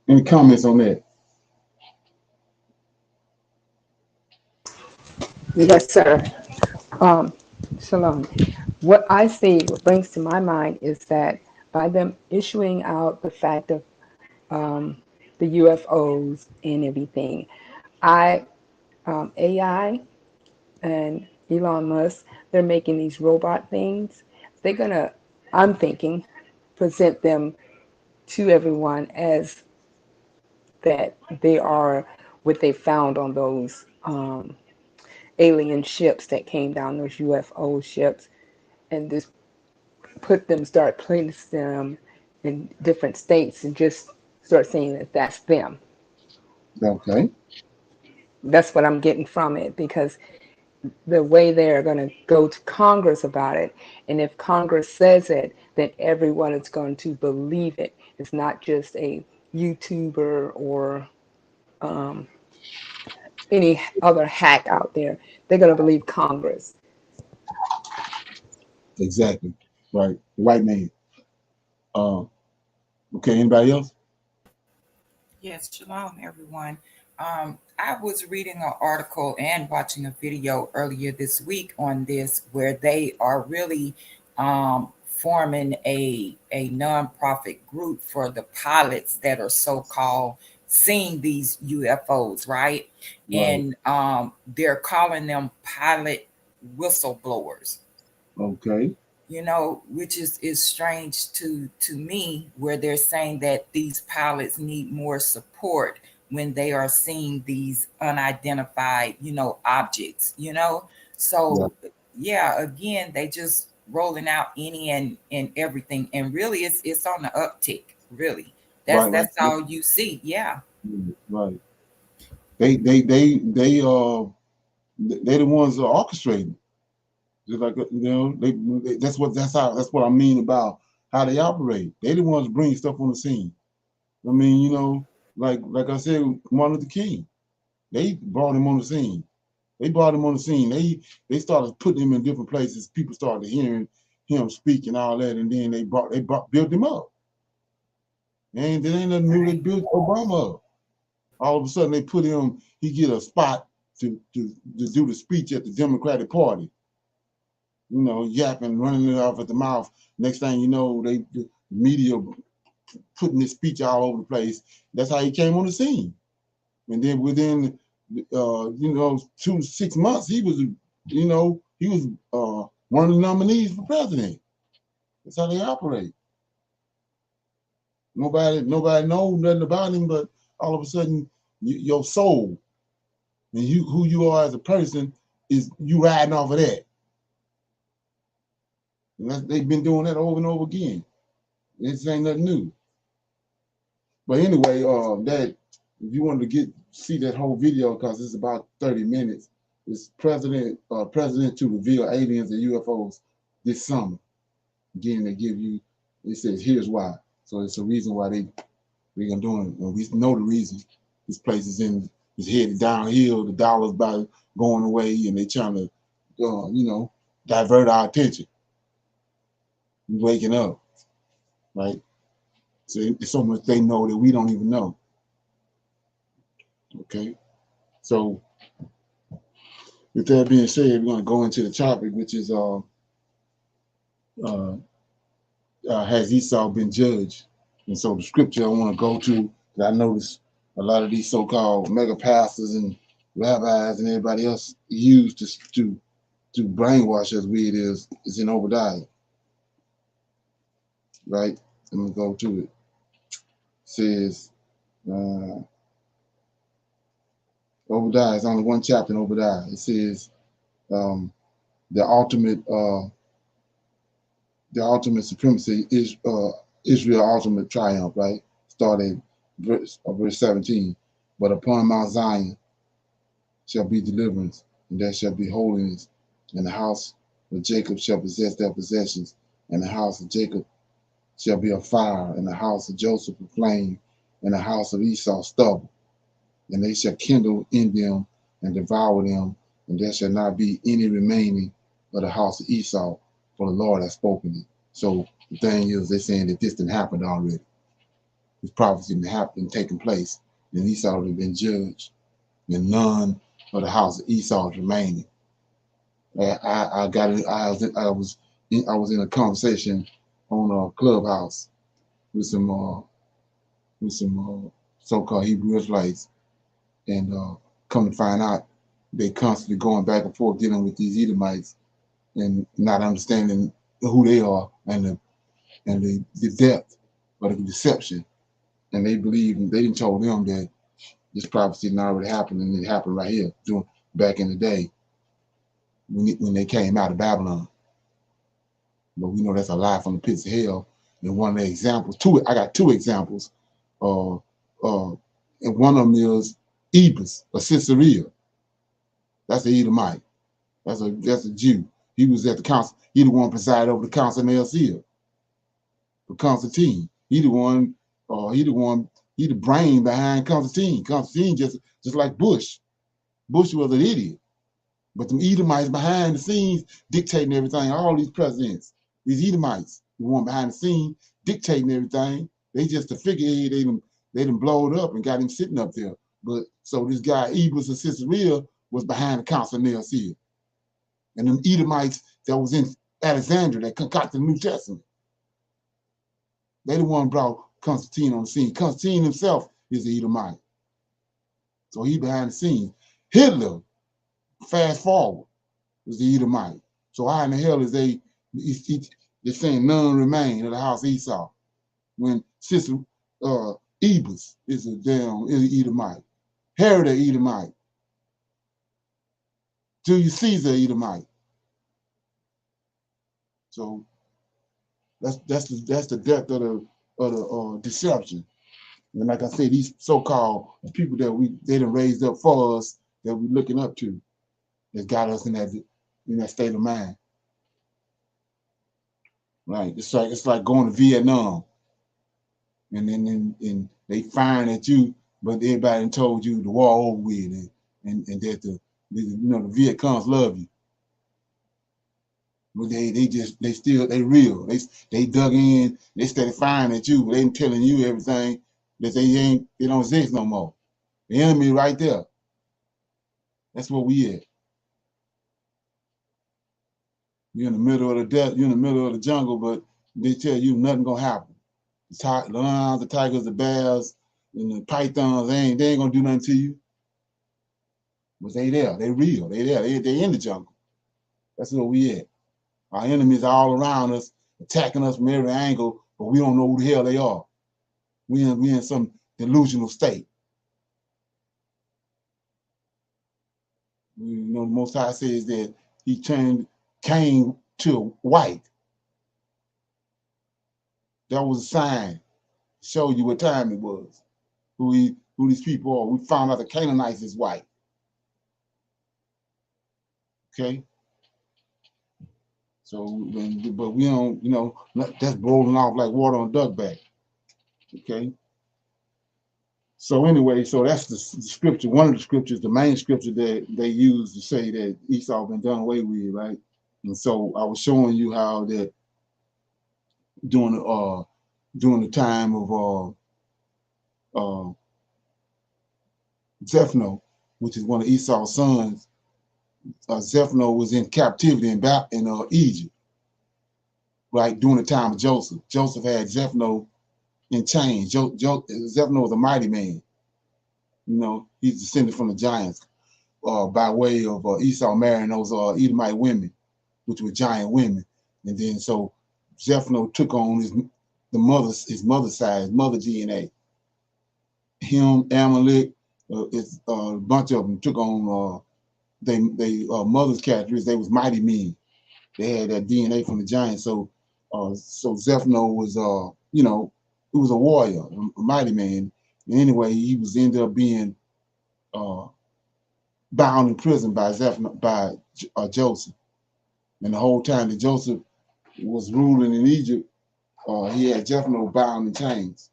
A: any comments on that?
E: Yes, sir. Shalom. What I see, what brings to my mind is that by them issuing out the fact of the UFOs and everything, AI and Elon Musk, they're making these robot things. They're gonna, I'm thinking, present them to everyone as that they are what they found on those alien ships that came down, those UFO ships, and just start placing them in different states and just start saying that that's them.
A: Okay.
E: That's what I'm getting from it, because the way they're going to go to Congress about it, and if Congress says it, then everyone is going to believe it. It's not just a YouTuber or any other hack out there. They're going to believe Congress.
A: Exactly. Right. The white man. Okay. Anybody else?
Q: Yes, shalom, everyone. I was reading an article and watching a video earlier this week on this, where they are really forming a nonprofit group for the pilots that are so-called seeing these UFOs, right? And they're calling them pilot whistleblowers.
A: Okay.
Q: You know, which is strange to me, where they're saying that these pilots need more support when they are seeing these unidentified, objects, So yeah, again, they just rolling out any and everything. And really it's on the uptick, really. That's all you see. Yeah.
A: Right. They're the ones that are orchestrating. Just like, that's what I mean about how they operate. They the ones bring stuff on the scene. I mean, like I said, Martin Luther King, they brought him on the scene. They started putting him in different places. People started hearing him speak and all that, and then they built him up. And they ain't nothing new. They built Obama up. All of a sudden, they put him. He get a spot to do the speech at the Democratic Party. Yapping, running it off at the mouth. Next thing you know, the media putting his speech all over the place. That's how he came on the scene. And then within you know, 2 to 6 months, he was, you know, he was one of the nominees for president. That's how they operate. Nobody knows nothing about him, but all of a sudden, your soul and who you are as a person is you riding off of that. And they've been doing that over and over again. This ain't nothing new. But anyway, that if you wanted to see that whole video, because it's about 30 minutes, it's president to reveal aliens and UFOs this summer. Again, they give you, it says here's why. So it's a reason why they're gonna do it. And we know the reason. This place is headed downhill. The dollar's about going away, and they trying to, you know, divert our attention. We waking up, right? So it's so much they know that we don't even know. Okay, so with that being said, we're going to go into the topic, which is has Esau been judged? And so the scripture I want to go to, that I notice a lot of these so-called mega pastors and rabbis and everybody else use to brainwash us with is in Obadiah, right? I'm going to go to it. It says, Obadiah, it's only one chapter in Obadiah. It says, the ultimate supremacy is Israel ultimate triumph, right? Started verse 17. But upon Mount Zion shall be deliverance, and there shall be holiness, and the house of Jacob shall possess their possessions, and the house of Jacob shall be a fire, and the house of Joseph a flame, and the house of Esau stubble, and they shall kindle in them and devour them, and there shall not be any remaining of the house of Esau, for the Lord has spoken it. So the thing is, they're saying that this didn't happen already. This prophecy didn't happen, taking place, and Esau would have been judged, and none of the house of Esau is remaining. I was in a conversation on a Clubhouse with some so-called Hebrew Israelites, and come to find out they constantly going back and forth dealing with these Edomites and not understanding who they are and the depth of the deception. And they believe, they didn't told them that this prophecy didn't already happen, and it happened right here, back in the day when they came out of Babylon. But we know that's a lie from the pits of hell. And one of the examples, I got two examples. And one of them is Ebus, a Caesarea. That's an Edomite. That's a Jew. He was at the council. He the one presided over the council in Nicaea. For Constantine. He the brain behind Constantine. Constantine just like Bush. Bush was an idiot. But them Edomites behind the scenes dictating everything. All these presidents, these Edomites, the one behind the scenes dictating everything. They just the figurehead. They done blowed up and got him sitting up there. But so this guy Ebus of Caesarea was behind the council of Nicaea. And them Edomites that was in Alexandria that concocted the New Testament. They the one brought Constantine on the scene. Constantine himself is an Edomite. So he behind the scenes. Hitler, fast forward, was the Edomite. So how in the hell is they're saying none remain of the house of Esau when Sister Ebus is an Edomite. Herod Edomite. Julius Caesar Edomite. So that's the depth of the deception. And like I said, these so-called people that they done raised up for us that we're looking up to, that got us in that state of mind. Right. It's like going to Vietnam. And then they firing at you, but everybody done told you the war over with and that the Viet Congs love you. But they real. They dug in, they started firing at you, but they ain't telling you everything that they don't exist no more. The enemy right there. That's what we at. You're in the middle of the desert, you're in the middle of the jungle, but they tell you nothing gonna happen. The lions, the tigers, the bears, and the pythons, they ain't gonna do nothing to you. But they there. They real. They there. They in the jungle. That's where we at. Our enemies are all around us, attacking us from every angle, but we don't know who the hell they are. We in some delusional state. You know, the Most High says that he turned Cain to white. That was a sign to show you what time it was, who these people are. We found out the Canaanites is white. Okay? So, but we don't, you know, that's rolling off like water on a duck back. Okay? So anyway, so that's the scripture, one of the scriptures, the main scripture that they use to say that Esau been done away with, right? And so I was showing you how that during the time of Zephno, which is one of Esau's sons, Zephno was in captivity in Egypt, right? During the time of Joseph. Joseph had Zephno in chains. Zephno was a mighty man. You know, he's descended from the giants by way of Esau marrying those Edomite women, which were giant women. And then so Zephno took on his mother's side, his mother DNA. Him, Amalek, a bunch of them took on they mother's characteristics. They was mighty men. They had that DNA from the giants. So so Zephno was you know, he was a warrior, a mighty man. And anyway, he was ended up being bound in prison by Joseph. And the whole time that Joseph was ruling in Egypt, he had Zephno bound in chains.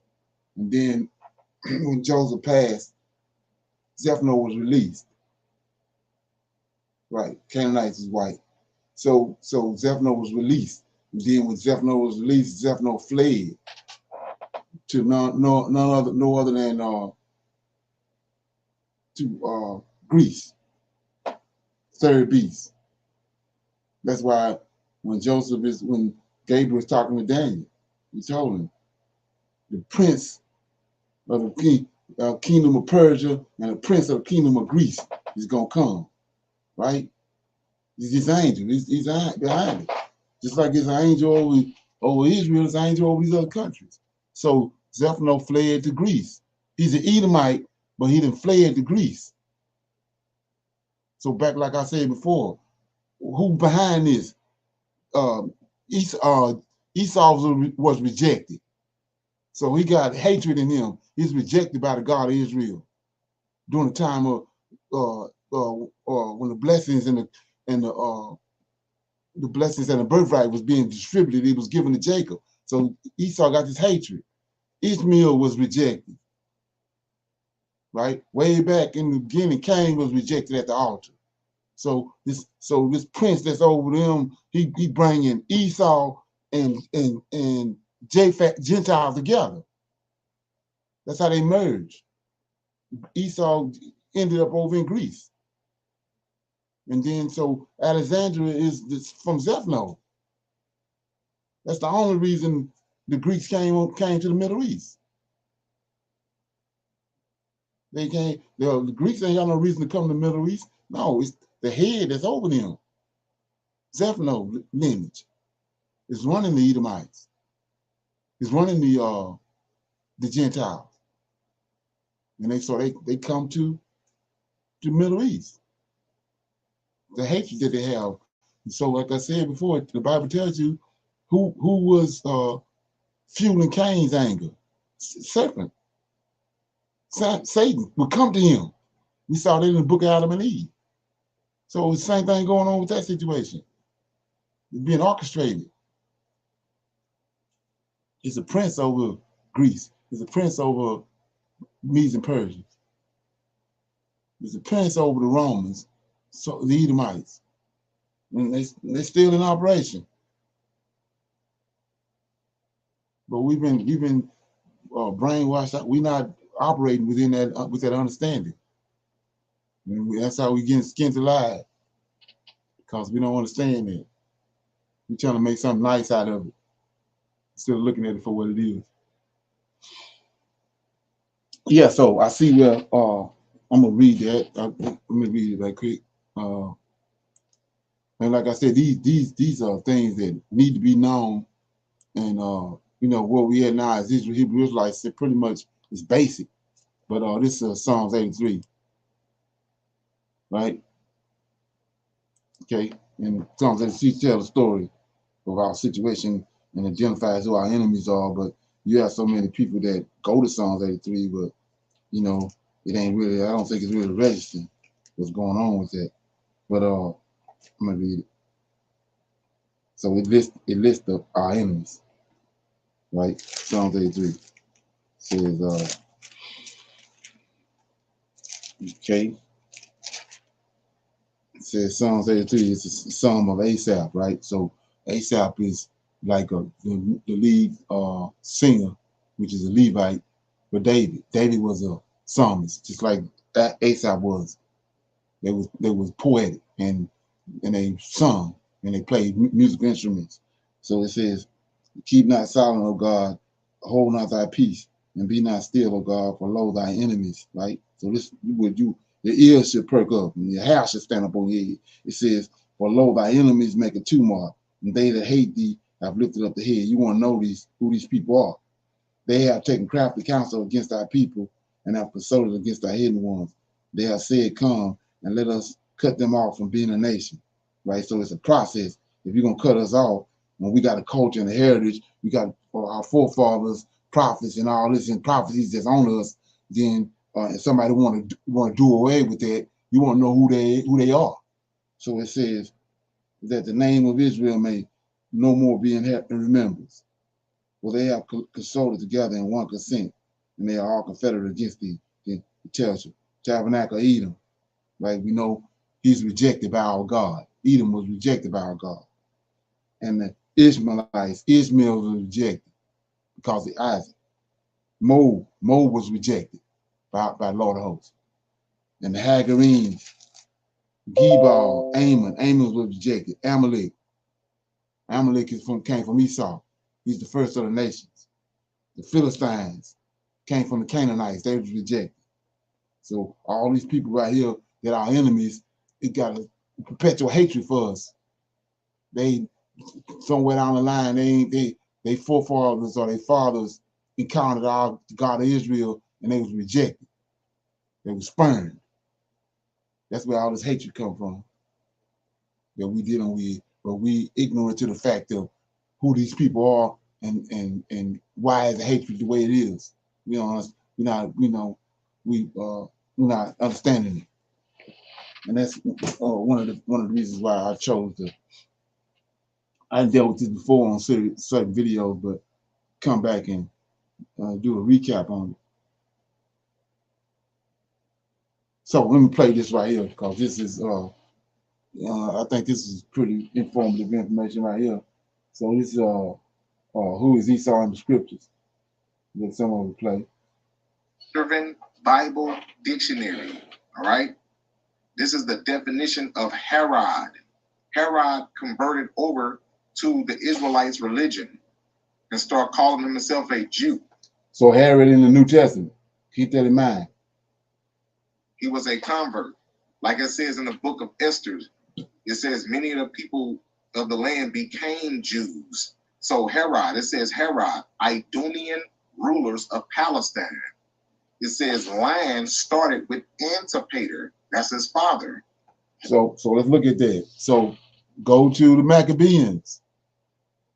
A: And then when Joseph passed, Zephno was released. Right, Canaanites is white. So Zephno was released. And then when Zephno was released, Zephno fled to no other than to Greece, third beast. That's why when Gabriel was talking to Daniel, he told him the prince of the kingdom of Persia and the prince of the kingdom of Greece is gonna come, right? He's an angel. He's behind it. Just like it's an angel over Israel, it's an angel over these other countries. So Zephno fled to Greece. He's an Edomite, but he didn't fled to Greece. So back, like I said before, who behind this? Esau was rejected. So he got hatred in him. He's rejected by the God of Israel during the time of when the blessings and the blessings and the birthright was being distributed. It was given to Jacob. So Esau got this hatred. Ishmael was rejected, right? Way back in the beginning, Cain was rejected at the altar. So this prince that's over them, he bringing Esau and Japhet, Gentiles together. That's how they merged. Esau ended up over in Greece. And then so Alexandria is from Zephno. That's the only reason the Greeks came to the Middle East. They came, the Greeks ain't got no reason to come to the Middle East. No, it's the head that's over them. Zephno lineage is running the Edomites. Is running the Gentiles. And they come to the Middle East. The hatred that they have. And so like I said before, the Bible tells you who was fueling Cain's anger. Serpent. Satan would come to him. We saw that in the book of Adam and Eve. So the same thing going on with that situation. It's being orchestrated. It's a prince over Greece. It's a prince over Medes and Persia. It's a prince over the Romans, so the Edomites. And they're still in operation. But we've been brainwashed. We're not operating within that with that understanding. And that's how we get skinned alive, because we don't understand it. We're trying to make something nice out of it instead of looking at it for what it is. Yeah, so I see where I'm gonna read that. I'm gonna read it right quick. And like I said, these are things that need to be known. And you know, where we at now as Israel, Hebrew Israelites, it pretty much is basic. But this is Psalms 83, right? Okay, and Psalms 83 tells the story of our situation and identifies who our enemies are. But you have so many people that go to Psalms 83, but you know, it ain't really. I don't think it's really registering what's going on with that. But I'm gonna read it. So it lists our enemies, right? Psalms 83 says, okay, it says Psalms 83 is a psalm of Asaph, right? So Asaph is like the lead singer, which is a Levite for David. David was a psalmist, just like Asaph was. They was poetic and they sung and they played musical instruments. So it says, keep not silent, O God, hold not thy peace, and be not still, O God, for lo thy enemies, right? So this would you your ears should perk up and your hair should stand up on your head. It says, for lo thy enemies make a tumult, and they that hate thee have lifted up the head. You want to know who these people are. They have taken crafty counsel against our people and have consulted against our hidden ones. They have said, come and let us cut them off from being a nation, right? So it's a process. If you're going to cut us off, when we got a culture and a heritage, we got our forefathers, prophets, and all this and prophecies that's on us, then if somebody want to do away with that, you want to know who they are. So it says that the name of Israel may no more be in remembrance. Well, they have consulted together in one consent, and they are all confederate against the tabernacle of Edom. Right? We know he's rejected by our God. Edom was rejected by our God. And the Ishmaelites, Ishmael was rejected because of Isaac. Moab was rejected by Lord of Hosts. And the Hagarenes, Gebal, Ammon was rejected. Amalek came from Esau. He's the first of the nations. The Philistines came from the Canaanites. They was rejected. So all these people right here that are enemies, it got a perpetual hatred for us. They somewhere down the line, they forefathers or their fathers encountered our God of Israel and they was rejected. They was spurned. That's where all this hatred come from. That we dealing with, but we ignorant to the fact of who these people are and why is the hatred the way it is. We're not understanding it. And that's one of the reasons why I chose to. I dealt with this before on certain videos, but come back and do a recap on it. So let me play this right here because this is I think this is pretty informative information right here. So this is who is Esau in the scriptures? Let someone play.
L: Irvin Bible Dictionary. All right. This is the definition of Herod. Herod converted over to the Israelites' religion and started calling himself a Jew.
A: So Herod in the New Testament. Keep that in mind.
L: He was a convert. Like it says in the book of Esther, it says many of the people of the land became Jews. So Herod, it says Herod, Idonian rulers of Palestine. It says land started with Antipater. That's his father.
A: So let's look at that. So go to the Maccabees.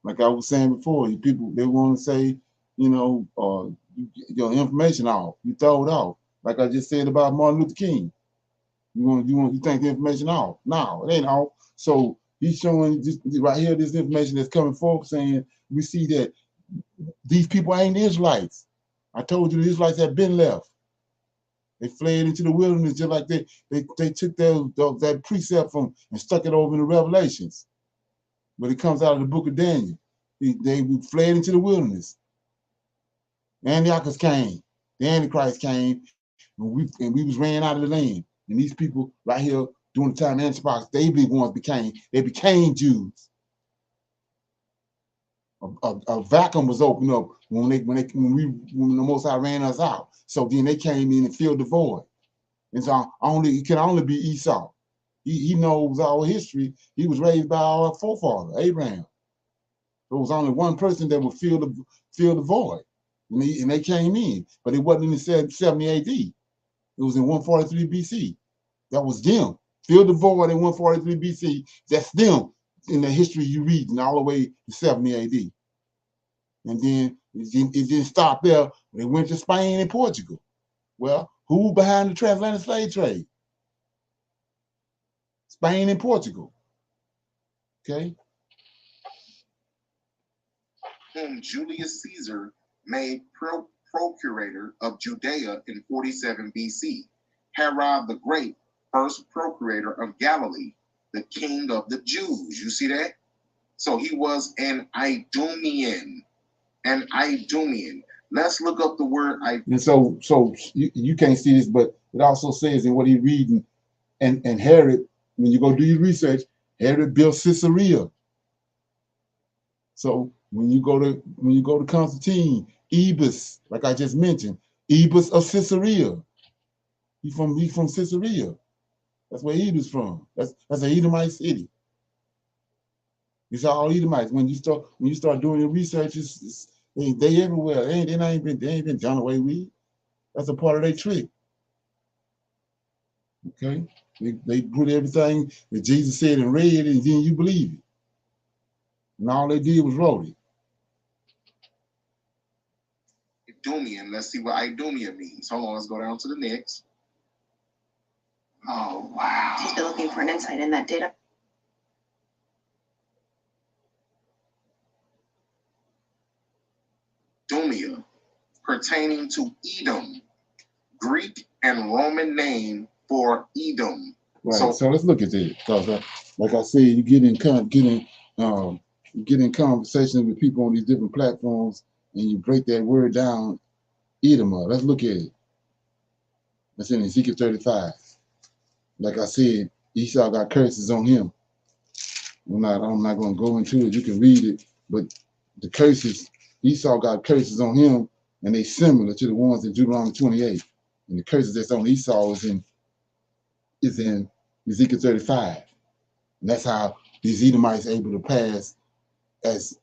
A: Like I was saying before, people they want to say, your information off. You throw it off. Like I just said about Martin Luther King. You think the information off? No, it ain't off. So he's showing this right here, this information that's coming forward saying we see that these people ain't Israelites. I told you the Israelites have been left. They fled into the wilderness just like they took that precept from and stuck it over in the Revelations. But it comes out of the book of Daniel. They fled into the wilderness. Antiochus came. The Antichrist came, and we was ran out of the land. And these people right here during the time of Antiochus, they became Jews. A vacuum was opened up when the Most High ran us out. So then they came in and filled the void. And so it can only be Esau. He knows our history. He was raised by our forefather, Abraham. There was only one person that would fill the void. And they came in. But it wasn't in 70 AD. It was in 143 BC. That was them. Fill the void in 143 BC. That's them in the history you read and all the way to 70 AD. And then it didn't stop there. They went to Spain and Portugal. Well, who behind the transatlantic slave trade? Spain and Portugal. Okay.
L: Whom Julius Caesar made procurator of Judea in 47 BC. Herod the Great, first procurator of Galilee, the king of the Jews. You see that? So he was an Idumean. An Idumean. Let's look up the word Idumean.
A: And so you can't see this, but it also says in what he's reading, and Herod, when you go do your research, Herod built Caesarea. So when you go to Constantine, Ebus, like I just mentioned, Ebus of Caesarea. He's from Caesarea. That's where Ebus from. That's an Edomite city. It's all Edomites. When you start doing your research, they everywhere. They ain't been done away with. That's a part of their trick. Okay, they put everything that Jesus said in red, and then you believe it. And all they did was wrote it.
L: Idumean. Let's see what Idumea means. Hold on, let's go down to the next. Oh, wow.
R: He's been looking for an insight in that data.
L: Idumea, pertaining to Edom, Greek and Roman name for Edom.
A: Right. So let's look at this, because like I said, you get in conversations with people on these different platforms, and you break that word down. Edom. Let's look at it. That's in Ezekiel 35. Like I said, Esau got curses on him. I'm not going to go into it. You can read it, but the curses, Esau got curses on him, and they similar to the ones in Deuteronomy 28. And the curses that's on Esau is in Ezekiel 35. And that's how these Edomites are able to pass to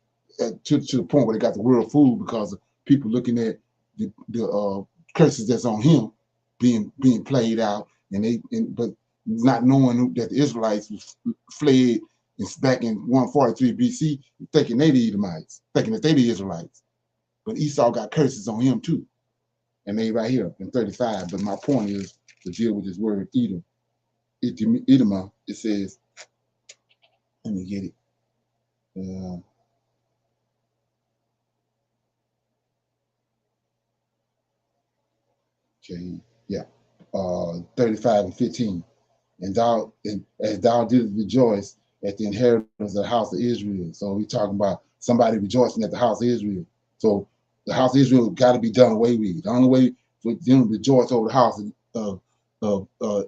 A: the point where they got the world food, because of people looking at the curses that's on him being played out, but not knowing that the Israelites fled back in 143 BC, thinking they the Edomites, thinking that they the Israelites. But Esau got curses on him too. And they right here in 35. But my point is to deal with this word Edom. Edom, it says, let me get it. Okay, yeah. 35 and 15. And as thou didst rejoice at the inheritance of the house of Israel. So we're talking about somebody rejoicing at the house of Israel. So the house of Israel got to be done away with. The only way for them to rejoice over the house of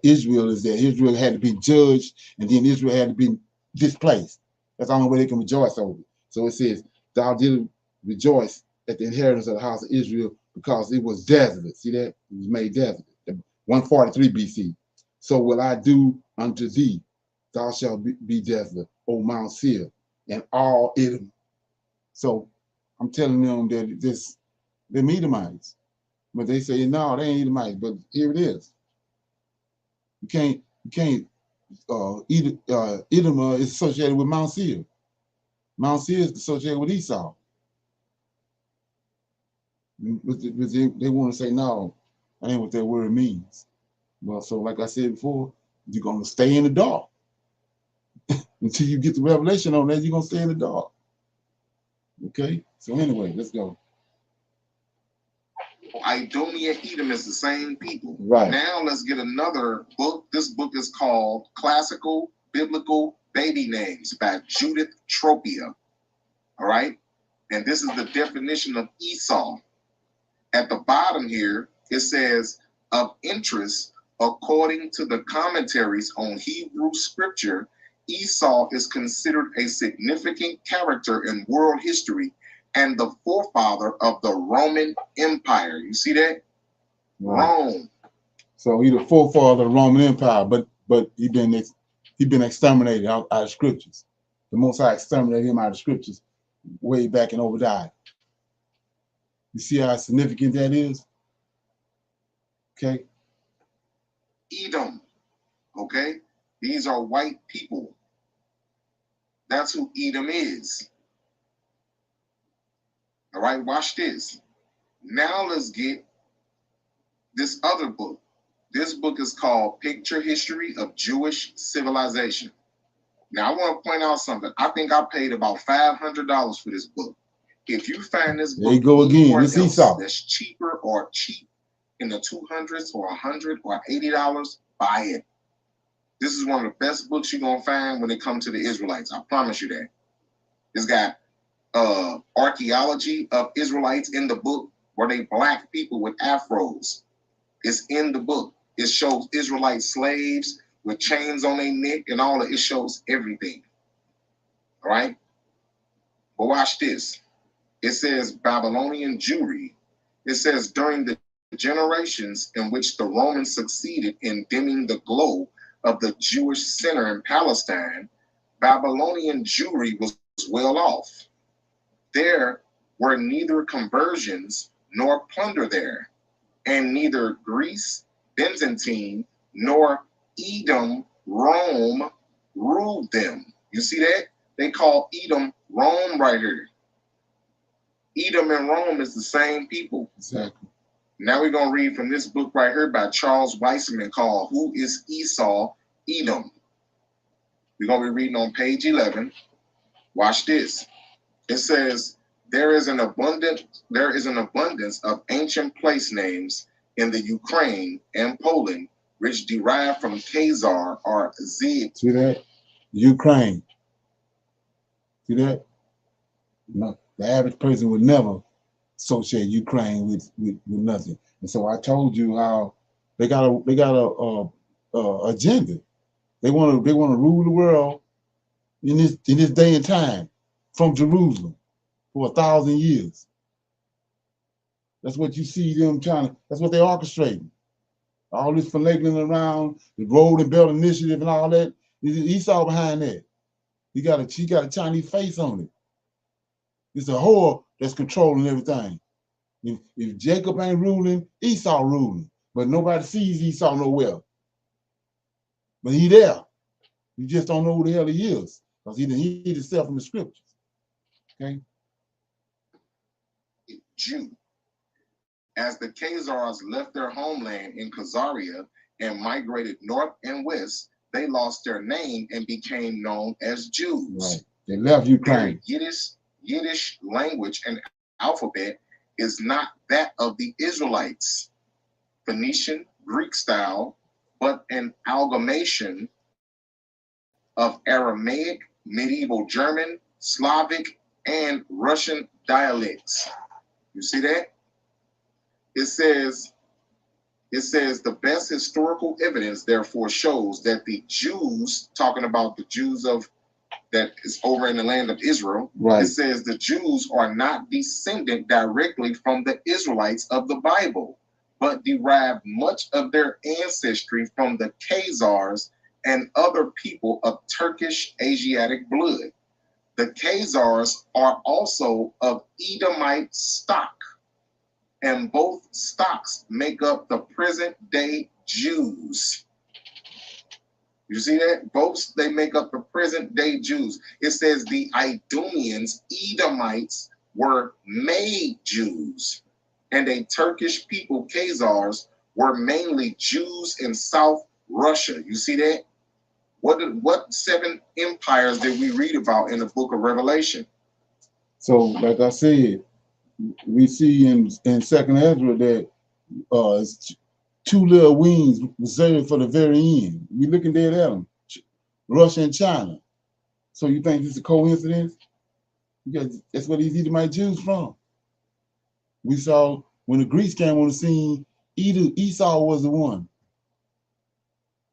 A: Israel is that Israel had to be judged, and then Israel had to be displaced. That's the only way they can rejoice over it. So it says, thou didst rejoice at the inheritance of the house of Israel, because it was desolate. See that? It was made desolate. 143 BC. So will I do unto thee, thou shalt be desolate, O Mount Seir, and all Edom. So I'm telling them that they're Edomites. But they say, no, they ain't Edomites. But here it is. You can't Edom is associated with Mount Seir. Mount Seir is associated with Esau. But they want to say, no, that ain't what that word means. Well, so like I said before, you're going to stay in the dark. Until you get the revelation on that, you're going to stay in the dark. Okay? So anyway, let's go.
L: Idumea, Edom is the same people.
A: Right.
L: Now let's get another book. This book is called Classical Biblical Baby Names by Judith Tropia. All right? And this is the definition of Esau. At the bottom here, it says, of interest, according to the commentaries on Hebrew scripture, Esau is considered a significant character in world history and the forefather of the Roman Empire. You see that? Right. Rome.
A: So he the forefather of the Roman Empire, but he been exterminated out of scriptures. The Most High exterminated him out of scriptures way back in Obadiah. You see how significant that is? Okay.
L: Edom. Okay. These are white people. That's who Edom is. All right, watch this. Now let's get this other book. This book is called Picture History of Jewish Civilization. Now I want to point out something. I think I paid about $500 for this book. If you find this book
A: there you go again. It's Esau.
L: That's cheaper or cheap in the 200s or $100 or $80, buy it. This is one of the best books you're gonna find when it comes to the Israelites. I promise you that. It's got archaeology of Israelites in the book. Were they black people with afros? It's in the book. It shows Israelite slaves with chains on their neck and all of it. Shows everything. All right? But watch this. It says Babylonian Jewry. It says during the generations in which the Romans succeeded in dimming the glow of the Jewish center in Palestine, Babylonian Jewry was well off. There were neither conversions nor plunder there, and neither Greece, Byzantine, nor Edom, Rome ruled them. You see that? They call Edom Rome right here. Edom and Rome is the same people.
A: Exactly.
L: Now we're going to read from this book right here by Charles Weisman called Who is Esau, Edom? We're going to be reading on page 11. Watch this. It says, there is an abundance of ancient place names in the Ukraine and Poland, which derive from Khazar or Zid.
A: See that? Ukraine. See that? No, the average person would never associate Ukraine with nothing. And so I told you how they got a agenda. They want to rule the world in this day and time from Jerusalem for 1,000 years. That's what you see them trying to. That's what they're orchestrating. All this finagling around the Road and Belt Initiative and all that. Esau behind that. He got a Chinese face on it. It's a whore that's controlling everything. If Jacob ain't ruling, Esau ruling. But nobody sees Esau nowhere. But he there. You just don't know who the hell he is. Because he hid himself from the scriptures. Okay?
L: Jew. As the Khazars left their homeland in Khazaria and migrated north and west, they lost their name and became known as Jews.
A: Right. They left Ukraine.
L: Their Yiddish language and alphabet is not that of the Israelites, Phoenician, Greek style, but an amalgamation of Aramaic, medieval German, Slavic, and Russian dialects. You see that? It says the best historical evidence therefore shows that the Jews, talking about the Jews that is over in the land of Israel,
A: right.
L: It says the Jews are not descendant directly from the Israelites of the Bible, but derive much of their ancestry from the Khazars and other people of Turkish Asiatic blood. The Khazars are also of Edomite stock, and both stocks make up the present-day Jews. You see that? Both, they make up the present-day Jews. It says the Idumeans, Edomites, were made Jews, and a Turkish people, Khazars, were mainly Jews in South Russia. You see that? What 7 empires did we read about in the book of Revelation?
A: So, like I said, we see in 2nd Ezra that it's 2 little wings reserved for the very end. We looking dead at them, Russia and China. So you think this is a coincidence? Because that's where these Edomite Jews from. We saw when the Greeks came on the scene, Esau was the one.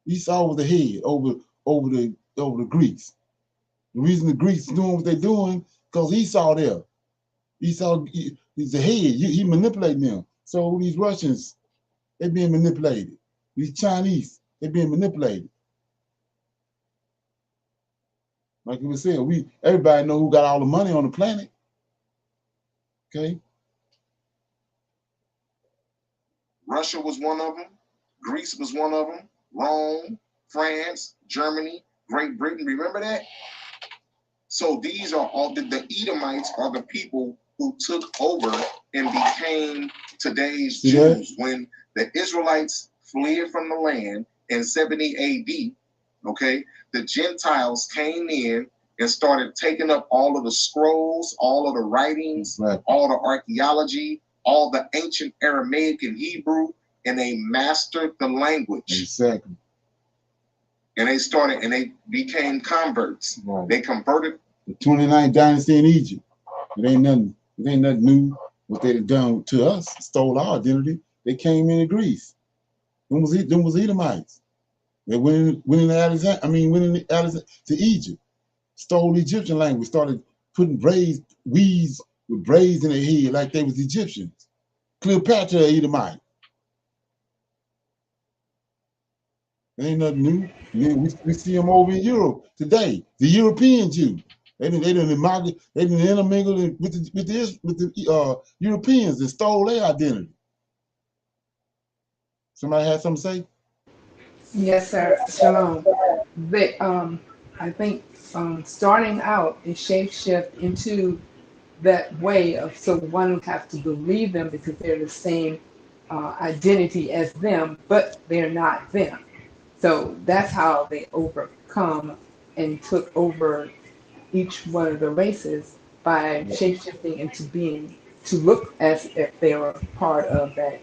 A: Esau was the head over the Greeks. The reason the Greeks doing what they're doing because Esau there. Esau, he's the head. He manipulating them. So these Russians, they're being manipulated. These Chinese, they're being manipulated. Like we were saying, everybody know who got all the money on the planet. Okay.
L: Russia was one of them. Greece was one of them. Rome, France, Germany, Great Britain. Remember that? So these are all the Edomites are the people who took over and became today's Jews. When the Israelites fled from the land in 70 AD, okay, the Gentiles came in and started taking up all of the scrolls, all of the writings, all the archaeology, all the ancient Aramaic and Hebrew, and they mastered the language.
A: Exactly.
L: And they became converts.
A: Right.
L: They converted.
A: The 29th dynasty in Egypt. It ain't nothing new what they done to us. Stole our identity. They came into Greece. Them was Edomites. They went to Egypt. Stole Egyptian language. Started putting weeds with braids in their head like they was Egyptians. Cleopatra Edomite. It ain't nothing new. We see them over in Europe today. The European Jew. They didn't intermingle with the Europeans and stole their identity. Somebody had something to say?
E: Yes, sir. Shalom. I think starting out, it shapeshift into that way of, so one would have to believe them because they're the same identity as them, but they're not them. So that's how they overcome and took over each one of the races by shapeshifting into being, to look as if they were part of that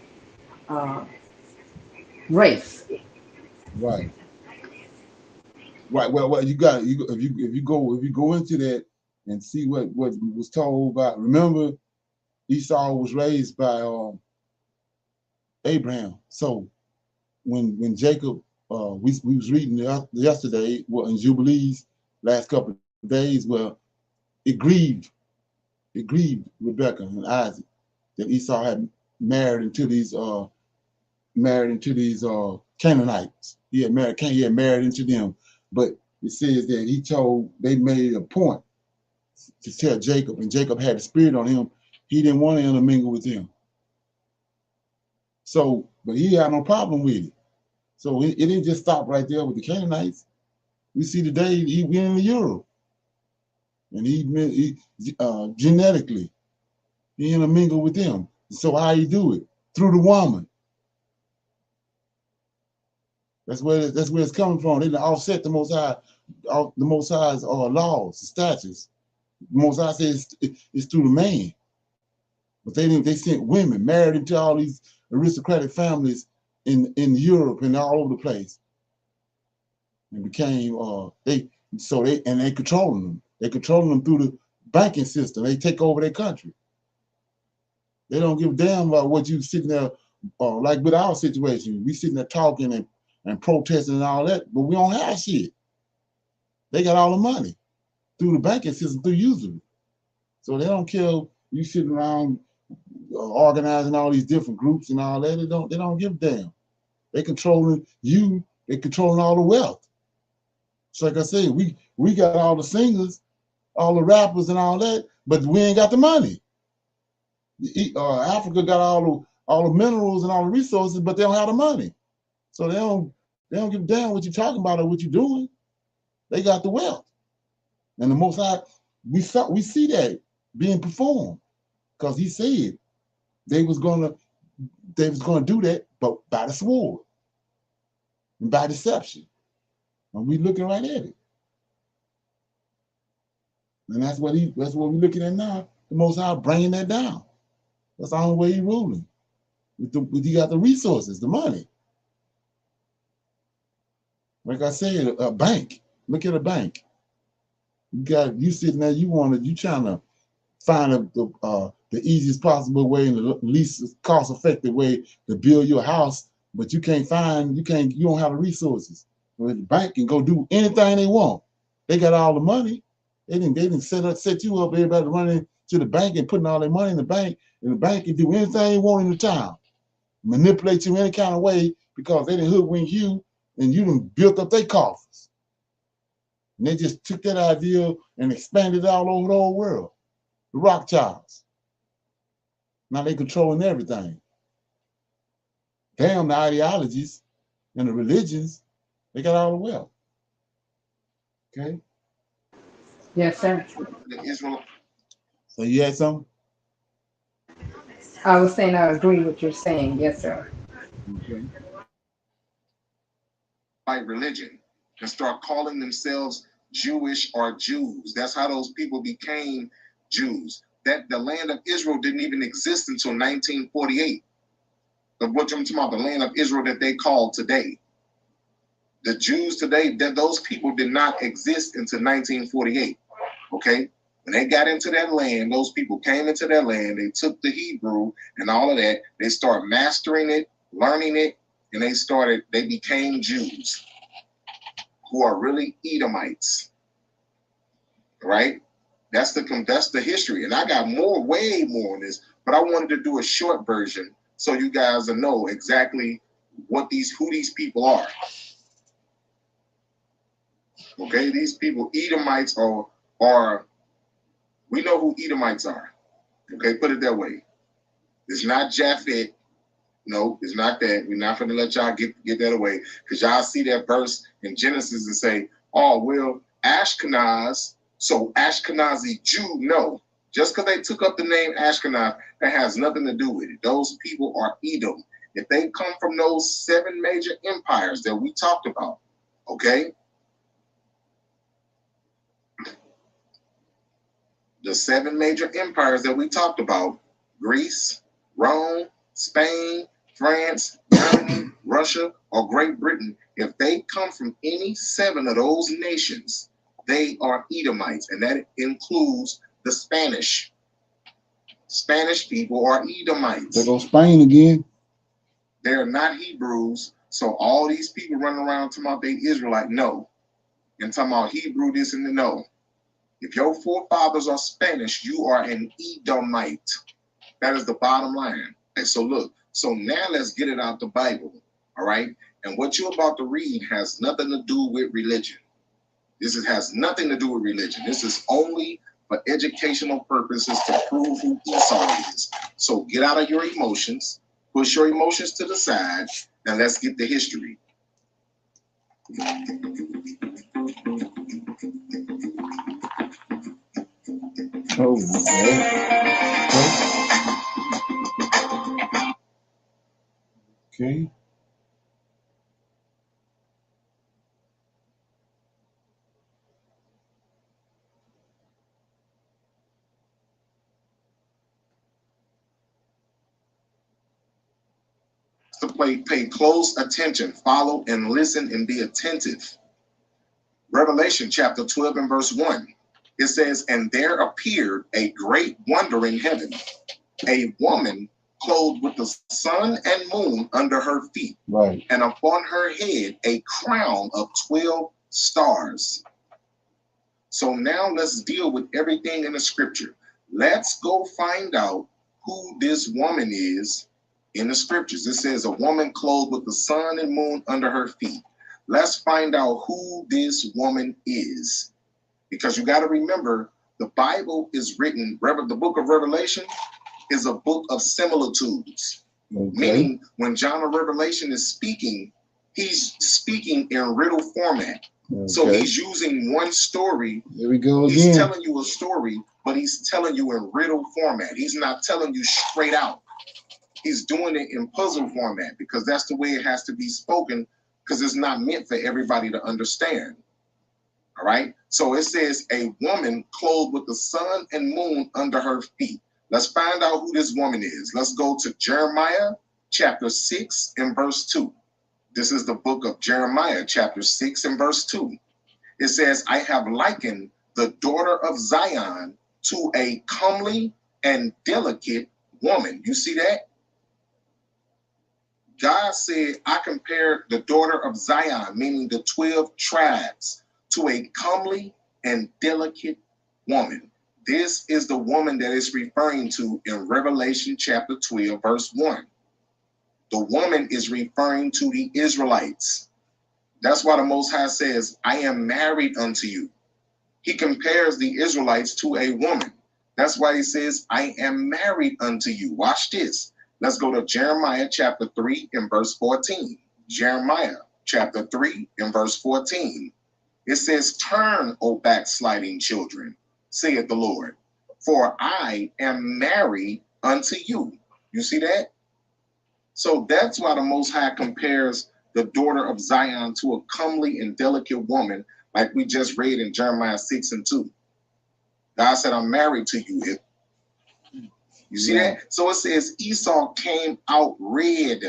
E: race.
A: Right. Right. Well, if you go into that and see what was told about. Remember, Esau was raised by Abraham. So when Jacob, we was reading yesterday, in Jubilees, last couple of days, well, it grieved Rebecca and Isaac that Esau had married into these Canaanites. He had married into them. But it says that they made a point to tell Jacob, and Jacob had the spirit on him. He didn't want to intermingle with them. So, but he had no problem with it. So it didn't just stop right there with the Canaanites. We see today he went into Europe, and he genetically he intermingled with them. So how he do it? Through the woman. That's where it's coming from. They offset the Most High, the Most High's laws, statutes. The Most High says it's through the man, but they sent women married into all these aristocratic families in Europe and all over the place, and became they controlling them. They controlling them through the banking system. They take over their country. They don't give a damn about what you sitting there, like with our situation. We sitting there talking and protesting and all that, but we don't have shit. They got all the money through the banking system, through usury. So they don't care you sitting around organizing all these different groups and all that. They don't give a damn. They controlling you. They controlling all the wealth. So like I said, we got all the singers, all the rappers and all that, but we ain't got the money. Africa got all the minerals and all the resources, but they don't have the money. So they don't give a damn what you're talking about or what you're doing. They got the wealth. And the Most High, we see that being performed, because he said they was gonna do that, but by the sword and by deception. And we looking right at it. And that's what we're looking at now. The Most High bringing that down. That's the only way he ruling. He got the resources, the money. Like I said, a bank. Look at a bank. You sitting there, you trying to find the easiest possible way and the least cost-effective way to build your house, but you don't have the resources. The bank can go do anything they want. They got all the money. They didn't set you up, everybody running to the bank and putting all their money in the bank, and the bank can do anything they want in the town. Manipulate you any kind of way because they didn't hoodwink you and you done built up their coffers. And they just took that idea and expanded it all over the whole world. The Rothschilds. Now they controlling everything. Damn the ideologies and the religions, they got all the wealth. Okay?
E: Yes, sir.
L: The Israel.
A: So you had something?
E: I was saying I agree with what you're saying. Yes, sir.
A: Okay.
L: Religion and start calling themselves Jewish or Jews. That's how those people became Jews. That the land of Israel didn't even exist until 1948. Of what I'm talking about, the land of Israel that they call today. The Jews today, that those people did not exist until 1948. Okay? When they got into that land, those people came into that land, they took the Hebrew and all of that, they started mastering it, learning it, and they became Jews who are really Edomites, right? That's the history. And I got way more on this, but I wanted to do a short version so you guys will know exactly who these people are. Okay, these people, Edomites are we know who Edomites are. Okay, put it that way. It's not Japhet. No, it's not that. We're not going to let y'all get that away, because y'all see that verse in Genesis and say, oh, well, Ashkenaz, so Ashkenazi Jew. No, just because they took up the name Ashkenaz, that has nothing to do with it. Those people are Edom. If they come from those 7 major empires that we talked about, okay? The 7 major empires that we talked about, Greece, Rome, Spain, France, Germany, Russia, or Great Britain, if they come from any 7 of those nations, they are Edomites, and that includes the Spanish. Spanish people are Edomites.
A: There goes Spain again.
L: They're not Hebrews, so all these people running around talking about they Israelite, no. And talking about Hebrew, this and the no. If your forefathers are Spanish, you are an Edomite. That is the bottom line. And so look, so now let's get it out the Bible, all right? And what you're about to read has nothing to do with religion. Has nothing to do with religion. This is only for educational purposes to prove who Esau is. So get out of your emotions, push your emotions to the side, and let's get the history.
A: Oh, okay.
L: To pay close attention, follow and listen and be attentive. Revelation chapter 12 and verse 1. It says, and there appeared a great wonder in heaven, a woman clothed with the sun and moon under her feet,
A: right,
L: and upon her head a crown of 12 stars. So now let's deal with everything in the scripture. Let's go find out who this woman is in the scriptures. It says a woman clothed with the sun and moon under her feet. Let's find out who this woman is. Because you got to remember, the Bible is written, the book of Revelation is a book of similitudes. Okay. Meaning, when John of Revelation is speaking, he's speaking in riddle format. Okay. So he's using one story.
A: Here we go again.
L: He's telling you a story, but he's telling you in riddle format. He's not telling you straight out. He's doing it in puzzle format, because that's the way it has to be spoken, because it's not meant for everybody to understand. All right. So it says a woman clothed with the sun and moon under her feet. Let's find out who this woman is. Let's go to Jeremiah chapter 6 and verse 2. This is the book of Jeremiah chapter 6 and verse 2. It says, I have likened the daughter of Zion to a comely and delicate woman. You see that? God said, I compared the daughter of Zion, meaning the 12 tribes, to a comely and delicate woman. This is the woman that is referring to in Revelation chapter 12, verse 1. The woman is referring to the Israelites. That's why the Most High says, I am married unto you. He compares the Israelites to a woman. That's why he says, I am married unto you. Watch this. Let's go to Jeremiah chapter 3 and verse 14. Jeremiah chapter 3 and verse 14. It says, turn, O backsliding children, saith the Lord, for I am married unto you. You see that? So that's why the Most High compares the daughter of Zion to a comely and delicate woman, like we just read in Jeremiah 6 and 2. God said, I'm married to you. You see that? So it says Esau came out red.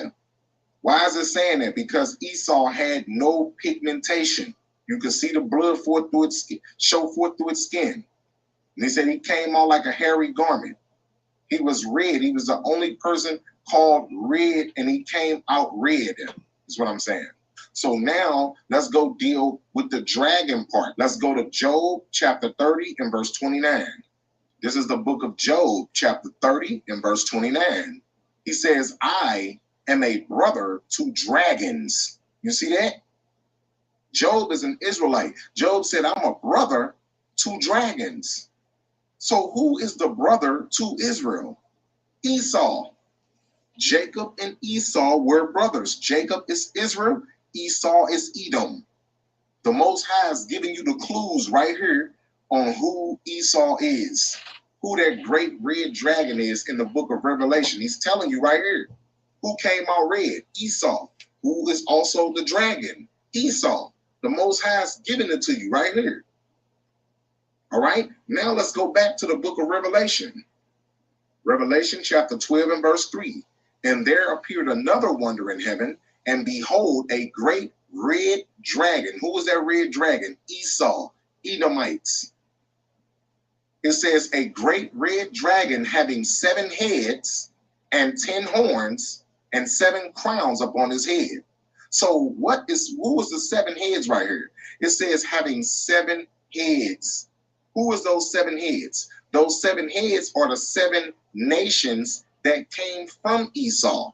L: Why is it saying that? Because Esau had no pigmentation. You can see the blood forth through its skin, show forth through its skin. And he said he came out like a hairy garment. He was red. He was the only person called red, and he came out red, is what I'm saying. So now let's go deal with the dragon part. Let's go to Job chapter 30 and verse 29. This is the book of Job chapter 30 and verse 29. He says, I am a brother to dragons. You see that? Job is an Israelite. Job said, I'm a brother to dragons. So who is the brother to Israel? Esau. Jacob and Esau were brothers. Jacob is Israel. Esau is Edom. The Most High is giving you the clues right here on who Esau is, who that great red dragon is in the book of Revelation. He's telling you right here who came out red. Esau. Who is also the dragon? Esau. The Most High is giving it to you right here. All right, now let's go back to the book of Revelation. Revelation chapter 12 and verse 3. And there appeared another wonder in heaven, and behold, a great red dragon. Who was that red dragon? Esau, Edomites. It says a great red dragon having 7 heads and 10 horns and 7 crowns upon his head. So who was the 7 heads right here? It says having 7 heads. Who is those 7 heads? Those 7 heads are the 7 nations that came from Esau,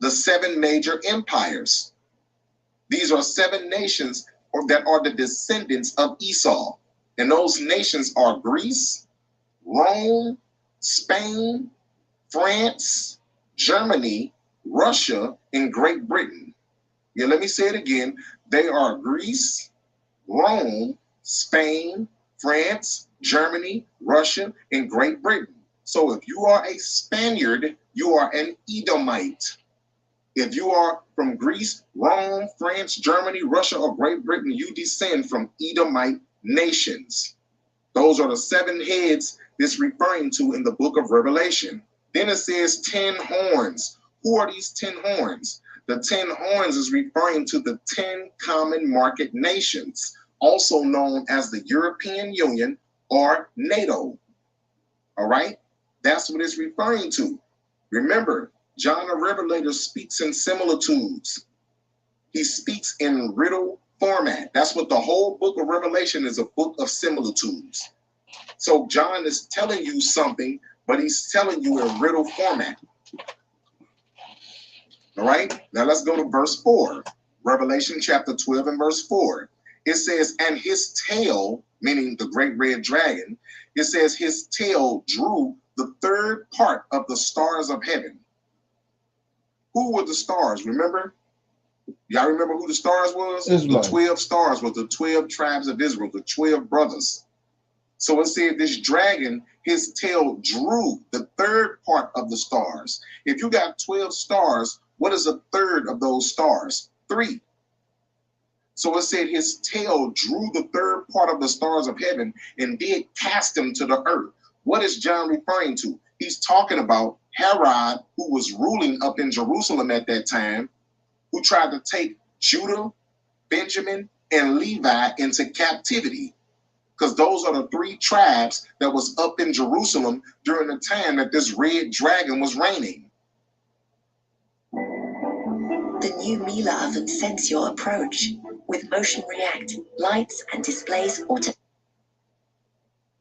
L: the 7 major empires. These are 7 nations that are the descendants of Esau. And those nations are Greece, Rome, Spain, France, Germany, Russia, and Great Britain. Yeah, let me say it again. They are Greece, Rome, Spain, France, Germany, Russia, and Great Britain. So if you are a Spaniard, you are an Edomite. If you are from Greece, Rome, France, Germany, Russia, or Great Britain, you descend from Edomite nations. Those are the 7 heads it's referring to in the book of Revelation. Then it says 10 horns. Who are these 10 horns? The 10 horns is referring to the 10 common market nations, also known as the European Union or NATO. All right? That's what it's referring to. Remember, John the Revelator speaks in similitudes. He speaks in riddle format. That's what the whole book of Revelation is, a book of similitudes. So John is telling you something, but he's telling you in riddle format. All right? Now let's go to verse 4. Revelation chapter 12 and verse 4. It says, and his tail, meaning the great red dragon, it says his tail drew the 3rd part of the stars of heaven. Who were the stars? Remember? Y'all remember who the stars was?
A: Israel.
L: The 12 stars was the 12 tribes of Israel, the 12 brothers. So it said this dragon, his tail drew the 3rd part of the stars. If you got 12 stars, what is a 3rd of those stars? 3. So it said his tail drew the 3rd part of the stars of heaven and did cast them to the earth. What is John referring to? He's talking about Herod, who was ruling up in Jerusalem at that time, who tried to take Judah, Benjamin, and Levi into captivity. Because those are the 3 tribes that was up in Jerusalem during the time that this red dragon was reigning.
S: The new Mila oven sense your approach with Motion React lights and displays auto.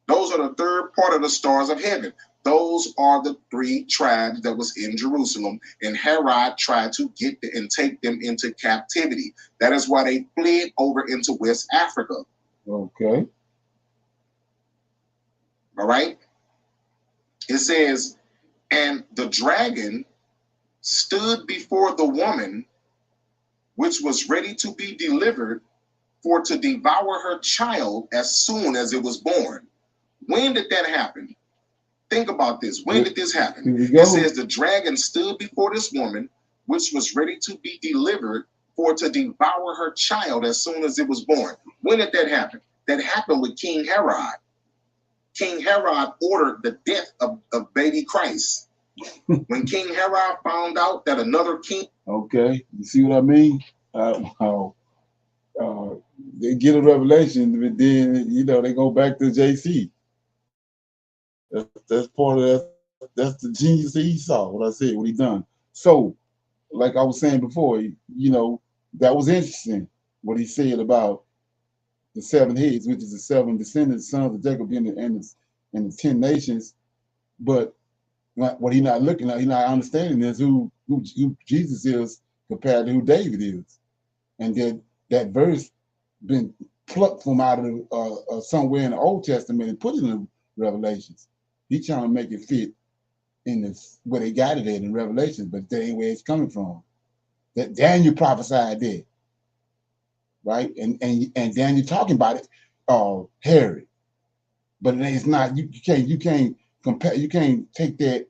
L: Those are the third part of the stars of heaven. Those are the 3 tribes that was in Jerusalem, and Herod tried to get and take them into captivity. That is why they fled over into West Africa.
A: Okay.
L: All right. It says, and the dragon stood before the woman, which was ready to be delivered, for to devour her child as soon as it was born. When did that happen? Think about this. When did this happen? It says the dragon stood before this woman, which was ready to be delivered, for to devour her child as soon as it was born. When did that happen? That happened with King Herod. King Herod ordered the death of baby Christ. When King Herod found out that another king...
A: Okay, you see what I mean? They get a revelation, but then, you know, they go back to JC. That's part of that. That's the genius of Esau, what I said, what he done. So, like I was saying before, you know, that was interesting, what he said about the 7 heads, which is the 7 descendants, sons of Jacob, and the 10 nations. But what he not looking at, he not understanding is who Jesus is compared to who David is. And then that verse been plucked from out of somewhere in the Old Testament and put in the Revelations. He's trying to make it fit in this where they got it at in Revelations, but that ain't where it's coming from. That Daniel prophesied that, right? And Daniel talking about it, Herod. But it's not. You can't compare. You can't take that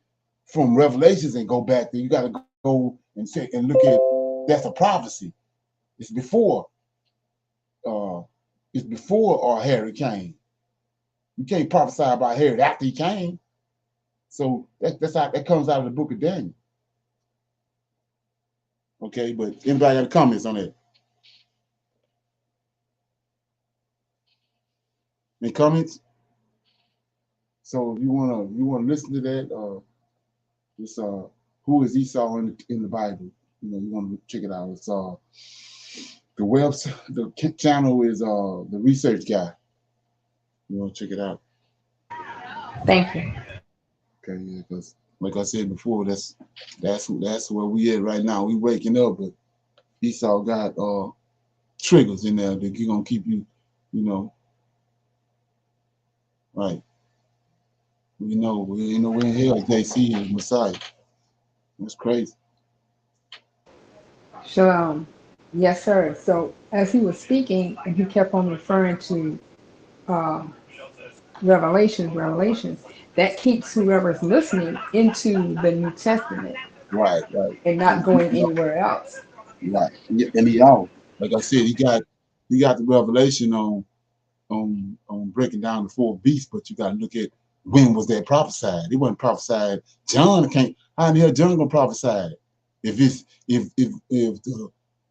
A: from Revelations and go back there. You got to go and say and look at that's a prophecy. It's before. It's before Herod came. You can't prophesy about Herod after he came. So that's how that comes out of the book of Daniel. Okay, but anybody got comments on that? Any comments? So if you wanna listen to that, it's who is Esau in the Bible? You know, you want to check it out. It's the website, the channel is the research guy. You want to check it out?
E: Thank you.
A: Okay, yeah, because like I said before, that's where we at right now. We waking up, but Esau got triggers in there that gonna keep you, you know, right. We know we ain't nowhere in hell. JC is Messiah. That's crazy.
E: Shalom. Yes, sir. So as he was speaking, and he kept on referring to Revelations, that keeps whoever's listening into the New Testament,
A: Right.
E: and not going anywhere else.
A: Right. And he out. Like I said, he got the revelation on breaking down the 4 beasts, but you got to look at when was that prophesied. It wasn't prophesied. John can't. How in the hell John gonna prophesy it? If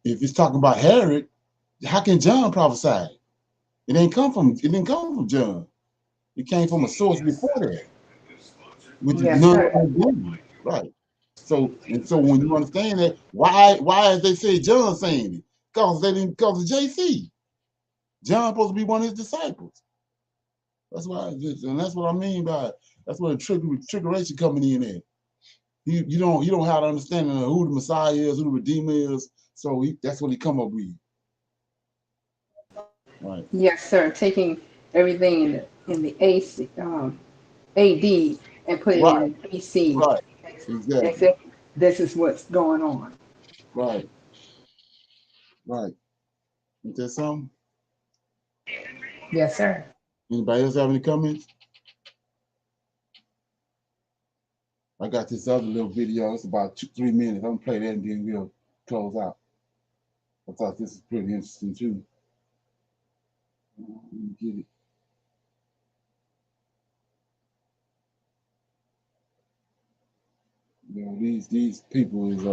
A: it's talking about Herod, how can John prophesy it? It didn't come from John. It came from a source before that, which is
E: Yes,
A: none
E: sir.
A: of them. Right. So when you understand that, why as they say John saying it? Because of JC. John supposed to be one of his disciples. That's why, and that's what I mean by that's where the triggeration coming in at. You don't have an understanding of who the Messiah is, who the Redeemer is. So that's what he come up with. Right.
E: Yes, sir. Taking everything in the AC, AD and putting it in BC.
A: Right. Exactly.
E: Except this is what's going on.
A: Right. Right. Is that something?
E: Yes, sir.
A: Anybody else have any comments? I got this other little video. It's about 2-3 minutes. I'm gonna play that and then we'll close out. I thought this is pretty interesting too. Let me get it. You know, these people is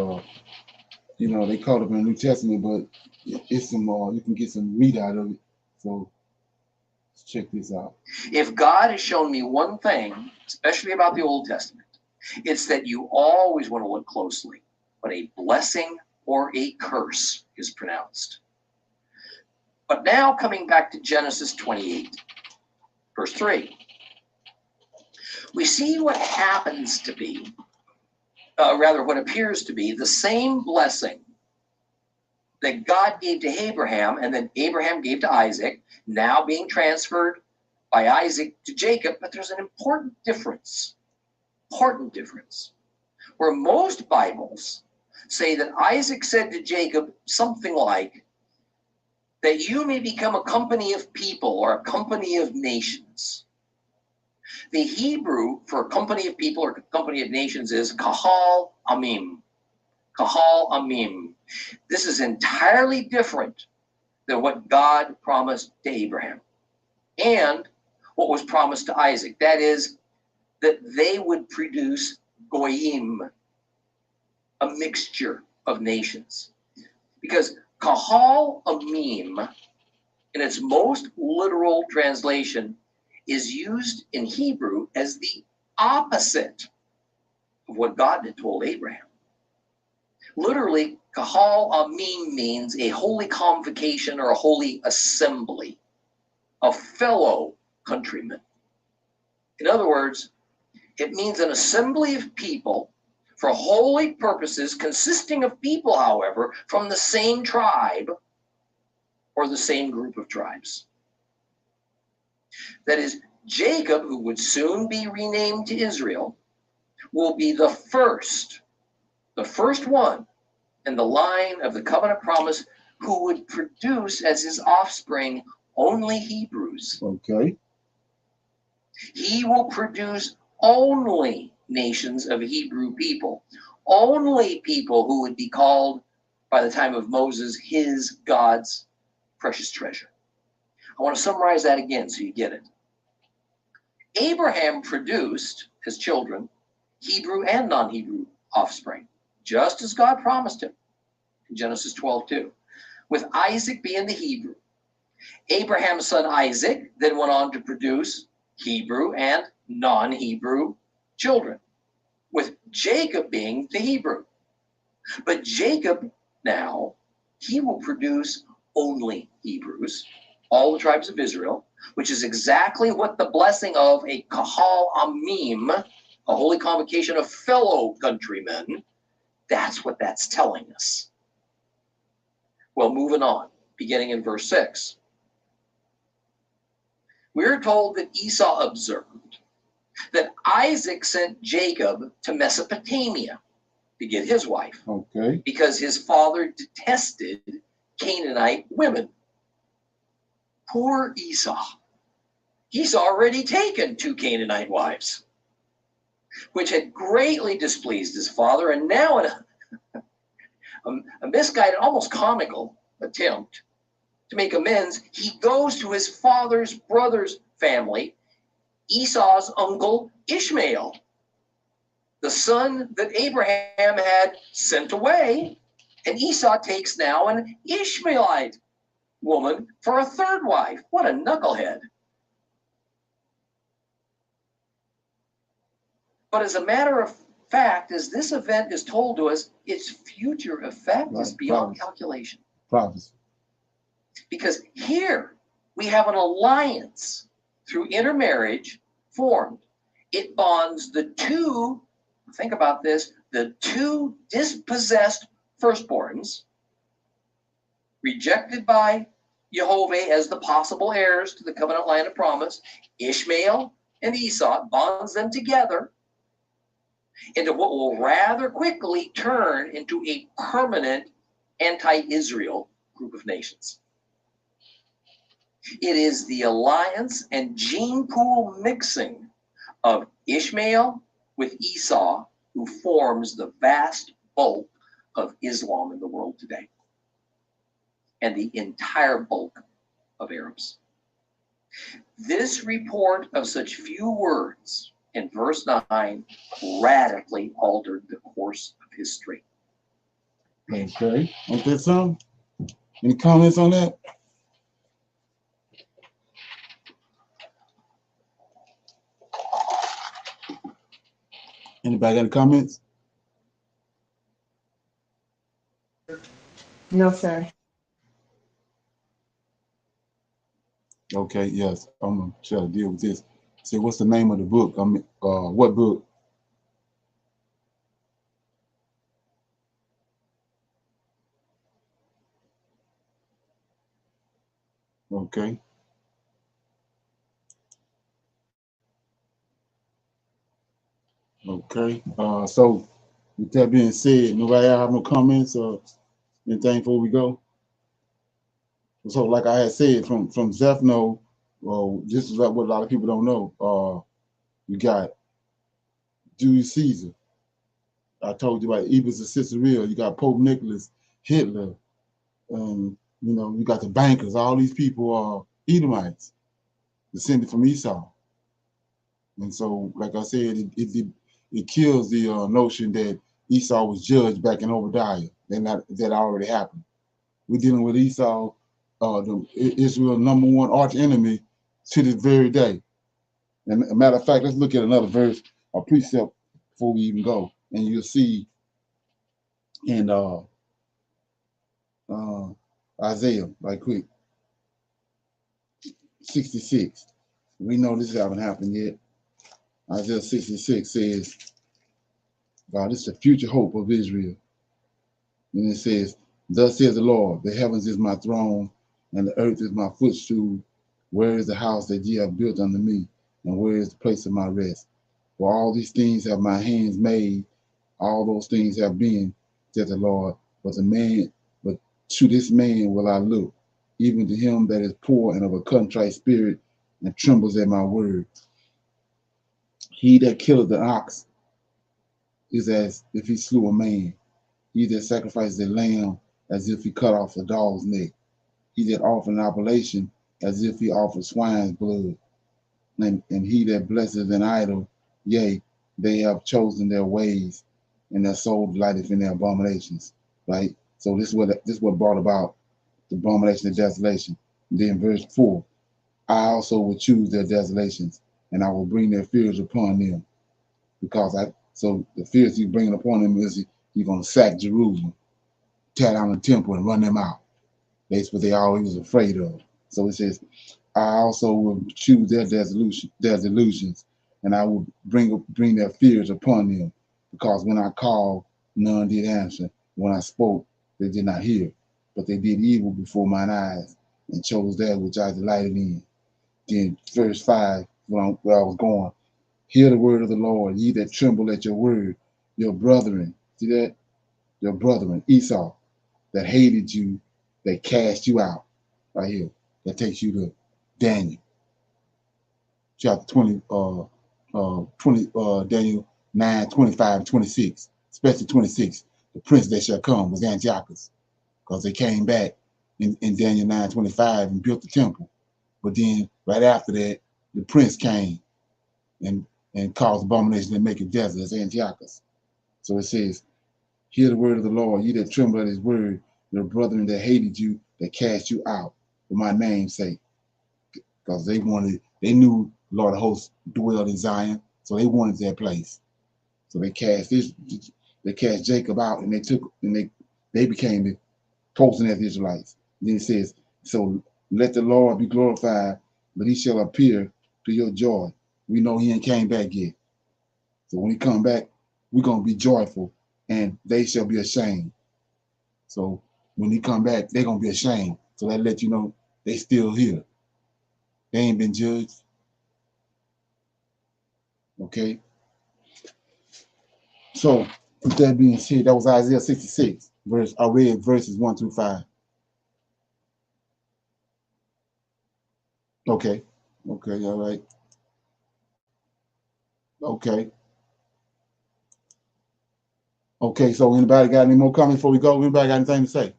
A: you know, they caught up in the New Testament, but it's some you can get some meat out of it. So let's check this out.
D: If God has shown me one thing, especially about the Old Testament, it's that you always want to look closely when a blessing or a curse is pronounced. But now coming back to Genesis 28, verse 3. we see what happens to be, rather what appears to be, the same blessing that God gave to Abraham and then Abraham gave to Isaac, now being transferred by Isaac to Jacob. But there's an important difference, where most Bibles say that Isaac said to Jacob something like, that you may become a company of people or a company of nations. The Hebrew for a company of people or a company of nations is kahal amim. Kahal amim. This is entirely different than what God promised to Abraham and what was promised to Isaac. That is, that they would produce goyim, a mixture of nations. Because kahal amim, in its most literal translation, is used in Hebrew as the opposite of what God had told Abraham. Literally, kahal amim means a holy convocation or a holy assembly of fellow countrymen. In other words, it means an assembly of people for holy purposes, consisting of people, however, from the same tribe or the same group of tribes. That is, Jacob, who would soon be renamed to Israel, will be the first one in the line of the covenant promise who would produce as his offspring only Hebrews.
A: Okay.
D: He will produce only nations of Hebrew people, only people who would be called by the time of Moses his God's precious treasure. I want to summarize that again so you get it. Abraham produced as children Hebrew and non-Hebrew offspring, just as God promised him in Genesis 12:2, with Isaac being the Hebrew. Abraham's son Isaac then went on to produce Hebrew and non-Hebrew children, with Jacob being the Hebrew. But Jacob now, he will produce only Hebrews, all the tribes of Israel, which is exactly what the blessing of a kahal amim, a holy convocation of fellow countrymen, that's what that's telling us. Well, moving on, beginning in verse 6. We're told that Esau observed that Isaac sent Jacob to Mesopotamia to get his wife.
A: Okay.
D: Because his father detested Canaanite women. Poor Esau. He's already taken 2 Canaanite wives, which had greatly displeased his father, and now in a misguided, almost comical attempt to make amends, he goes to his father's brother's family, Esau's uncle Ishmael, the son that Abraham had sent away, and Esau takes now an Ishmaelite woman for a third wife. What a knucklehead. But as a matter of fact, as this event is told to us, its future effect is beyond calculation.
A: Prophecy.
D: Because here we have an alliance through intermarriage formed. It bonds the two, think about this, the 2 dispossessed firstborns, rejected by Jehovah as the possible heirs to the covenant land of promise, Ishmael and Esau, bonds them together into what will rather quickly turn into a permanent anti-Israel group of nations. It is the alliance and gene pool mixing of Ishmael with Esau who forms the vast bulk of Islam in the world today, and the entire bulk of Arabs. This report of such few words in verse 9 radically altered the course of history.
A: Okay. Want that some? Any comments on that? Anybody got any comments?
E: No, sir.
A: Okay, yes. I'm going to try to deal with this. Say, what's the name of the book? I mean, what book? Okay. Okay. So with that being said, nobody have no comments or anything before we go? So like I had said, from Zephno, well, this is what a lot of people don't know. You got Julius Caesar. I told you about Ebers of Caesarea. You got Pope Nicholas, Hitler, you know, you got the bankers. All these people are Edomites, descended from Esau. And so, like I said, it kills the notion that Esau was judged back in Obadiah. That already happened. We're dealing with Esau, Israel's #1 arch enemy to this very day. And a matter of fact, let's look at another verse or precept before we even go, and you'll see in Isaiah, right quick, 66. We know this haven't happened yet. Isaiah 66 says, God, this is the future hope of Israel. And it says, thus says the Lord, the heavens is my throne, and the earth is my footstool. Where is the house that ye have built unto me? And where is the place of my rest? For all these things have my hands made, all those things have been, said the Lord. But to this man will I look, even to him that is poor and of a contrite spirit, and trembles at my word. He that killeth the ox is as if he slew a man. He that sacrifices a lamb as if he cut off a dog's neck. He that offered an oblation as if he offered swine's blood. And he that blesses an idol, yea, they have chosen their ways, and their soul delighteth in their abominations. Right? So this is what brought about the abomination of desolation. And then verse 4, I also will choose their desolations, and I will bring their fears upon them. So the fears he's bringing upon them is he's going to sack Jerusalem, tear down the temple, and run them out. That's what they always was afraid of. So it says, I also will choose their delusions, and I will bring their fears upon them. Because when I called, none did answer. When I spoke, they did not hear. But they did evil before mine eyes, and chose that which I delighted in. Then verse 5, where I was going, hear the word of the Lord, ye that tremble at your word, your brethren. See that? Your brethren, Esau, that hated you, that cast you out. Right here. That takes you to Daniel. Chapter 20, Daniel 9, 25, 26, especially 26. The prince that shall come was Antiochus, because they came back in Daniel 9, 25 and built the temple. But then right after that, the prince came and caused abomination and make it desolate as Antiochus. So it says, hear the word of the Lord, ye that tremble at his word, your brethren that hated you, that cast you out for my name's sake. Because they knew the Lord of hosts dwelled in Zion, so they wanted that place. So they cast Jacob out, and they became the posting as Israelites. And then it says, so let the Lord be glorified, but he shall appear to your joy. We know he ain't came back yet. So when he come back, we're gonna be joyful, and they shall be ashamed. So when he come back, they're gonna be ashamed. So that let you know they still here. They ain't been judged. Okay. So with that being said, that was Isaiah 66. I read verses 1 through 5. Okay. Okay, all right. Okay. Okay, so anybody got any more comments before we go? Anybody got anything to say?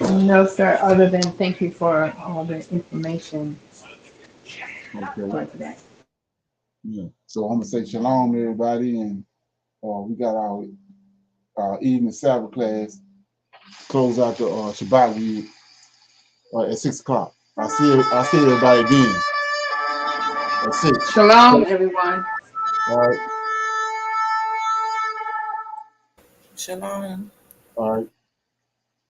E: No, sir, other than thank you for all the information.
A: Okay. Yeah. So I'm gonna say shalom, everybody, and we got our evening Sabbath class. Close out the Shabbat read at 6 o'clock. I'll see everybody again at 6.
E: Shalom, everyone.
A: All right.
Q: Shalom.
A: All right.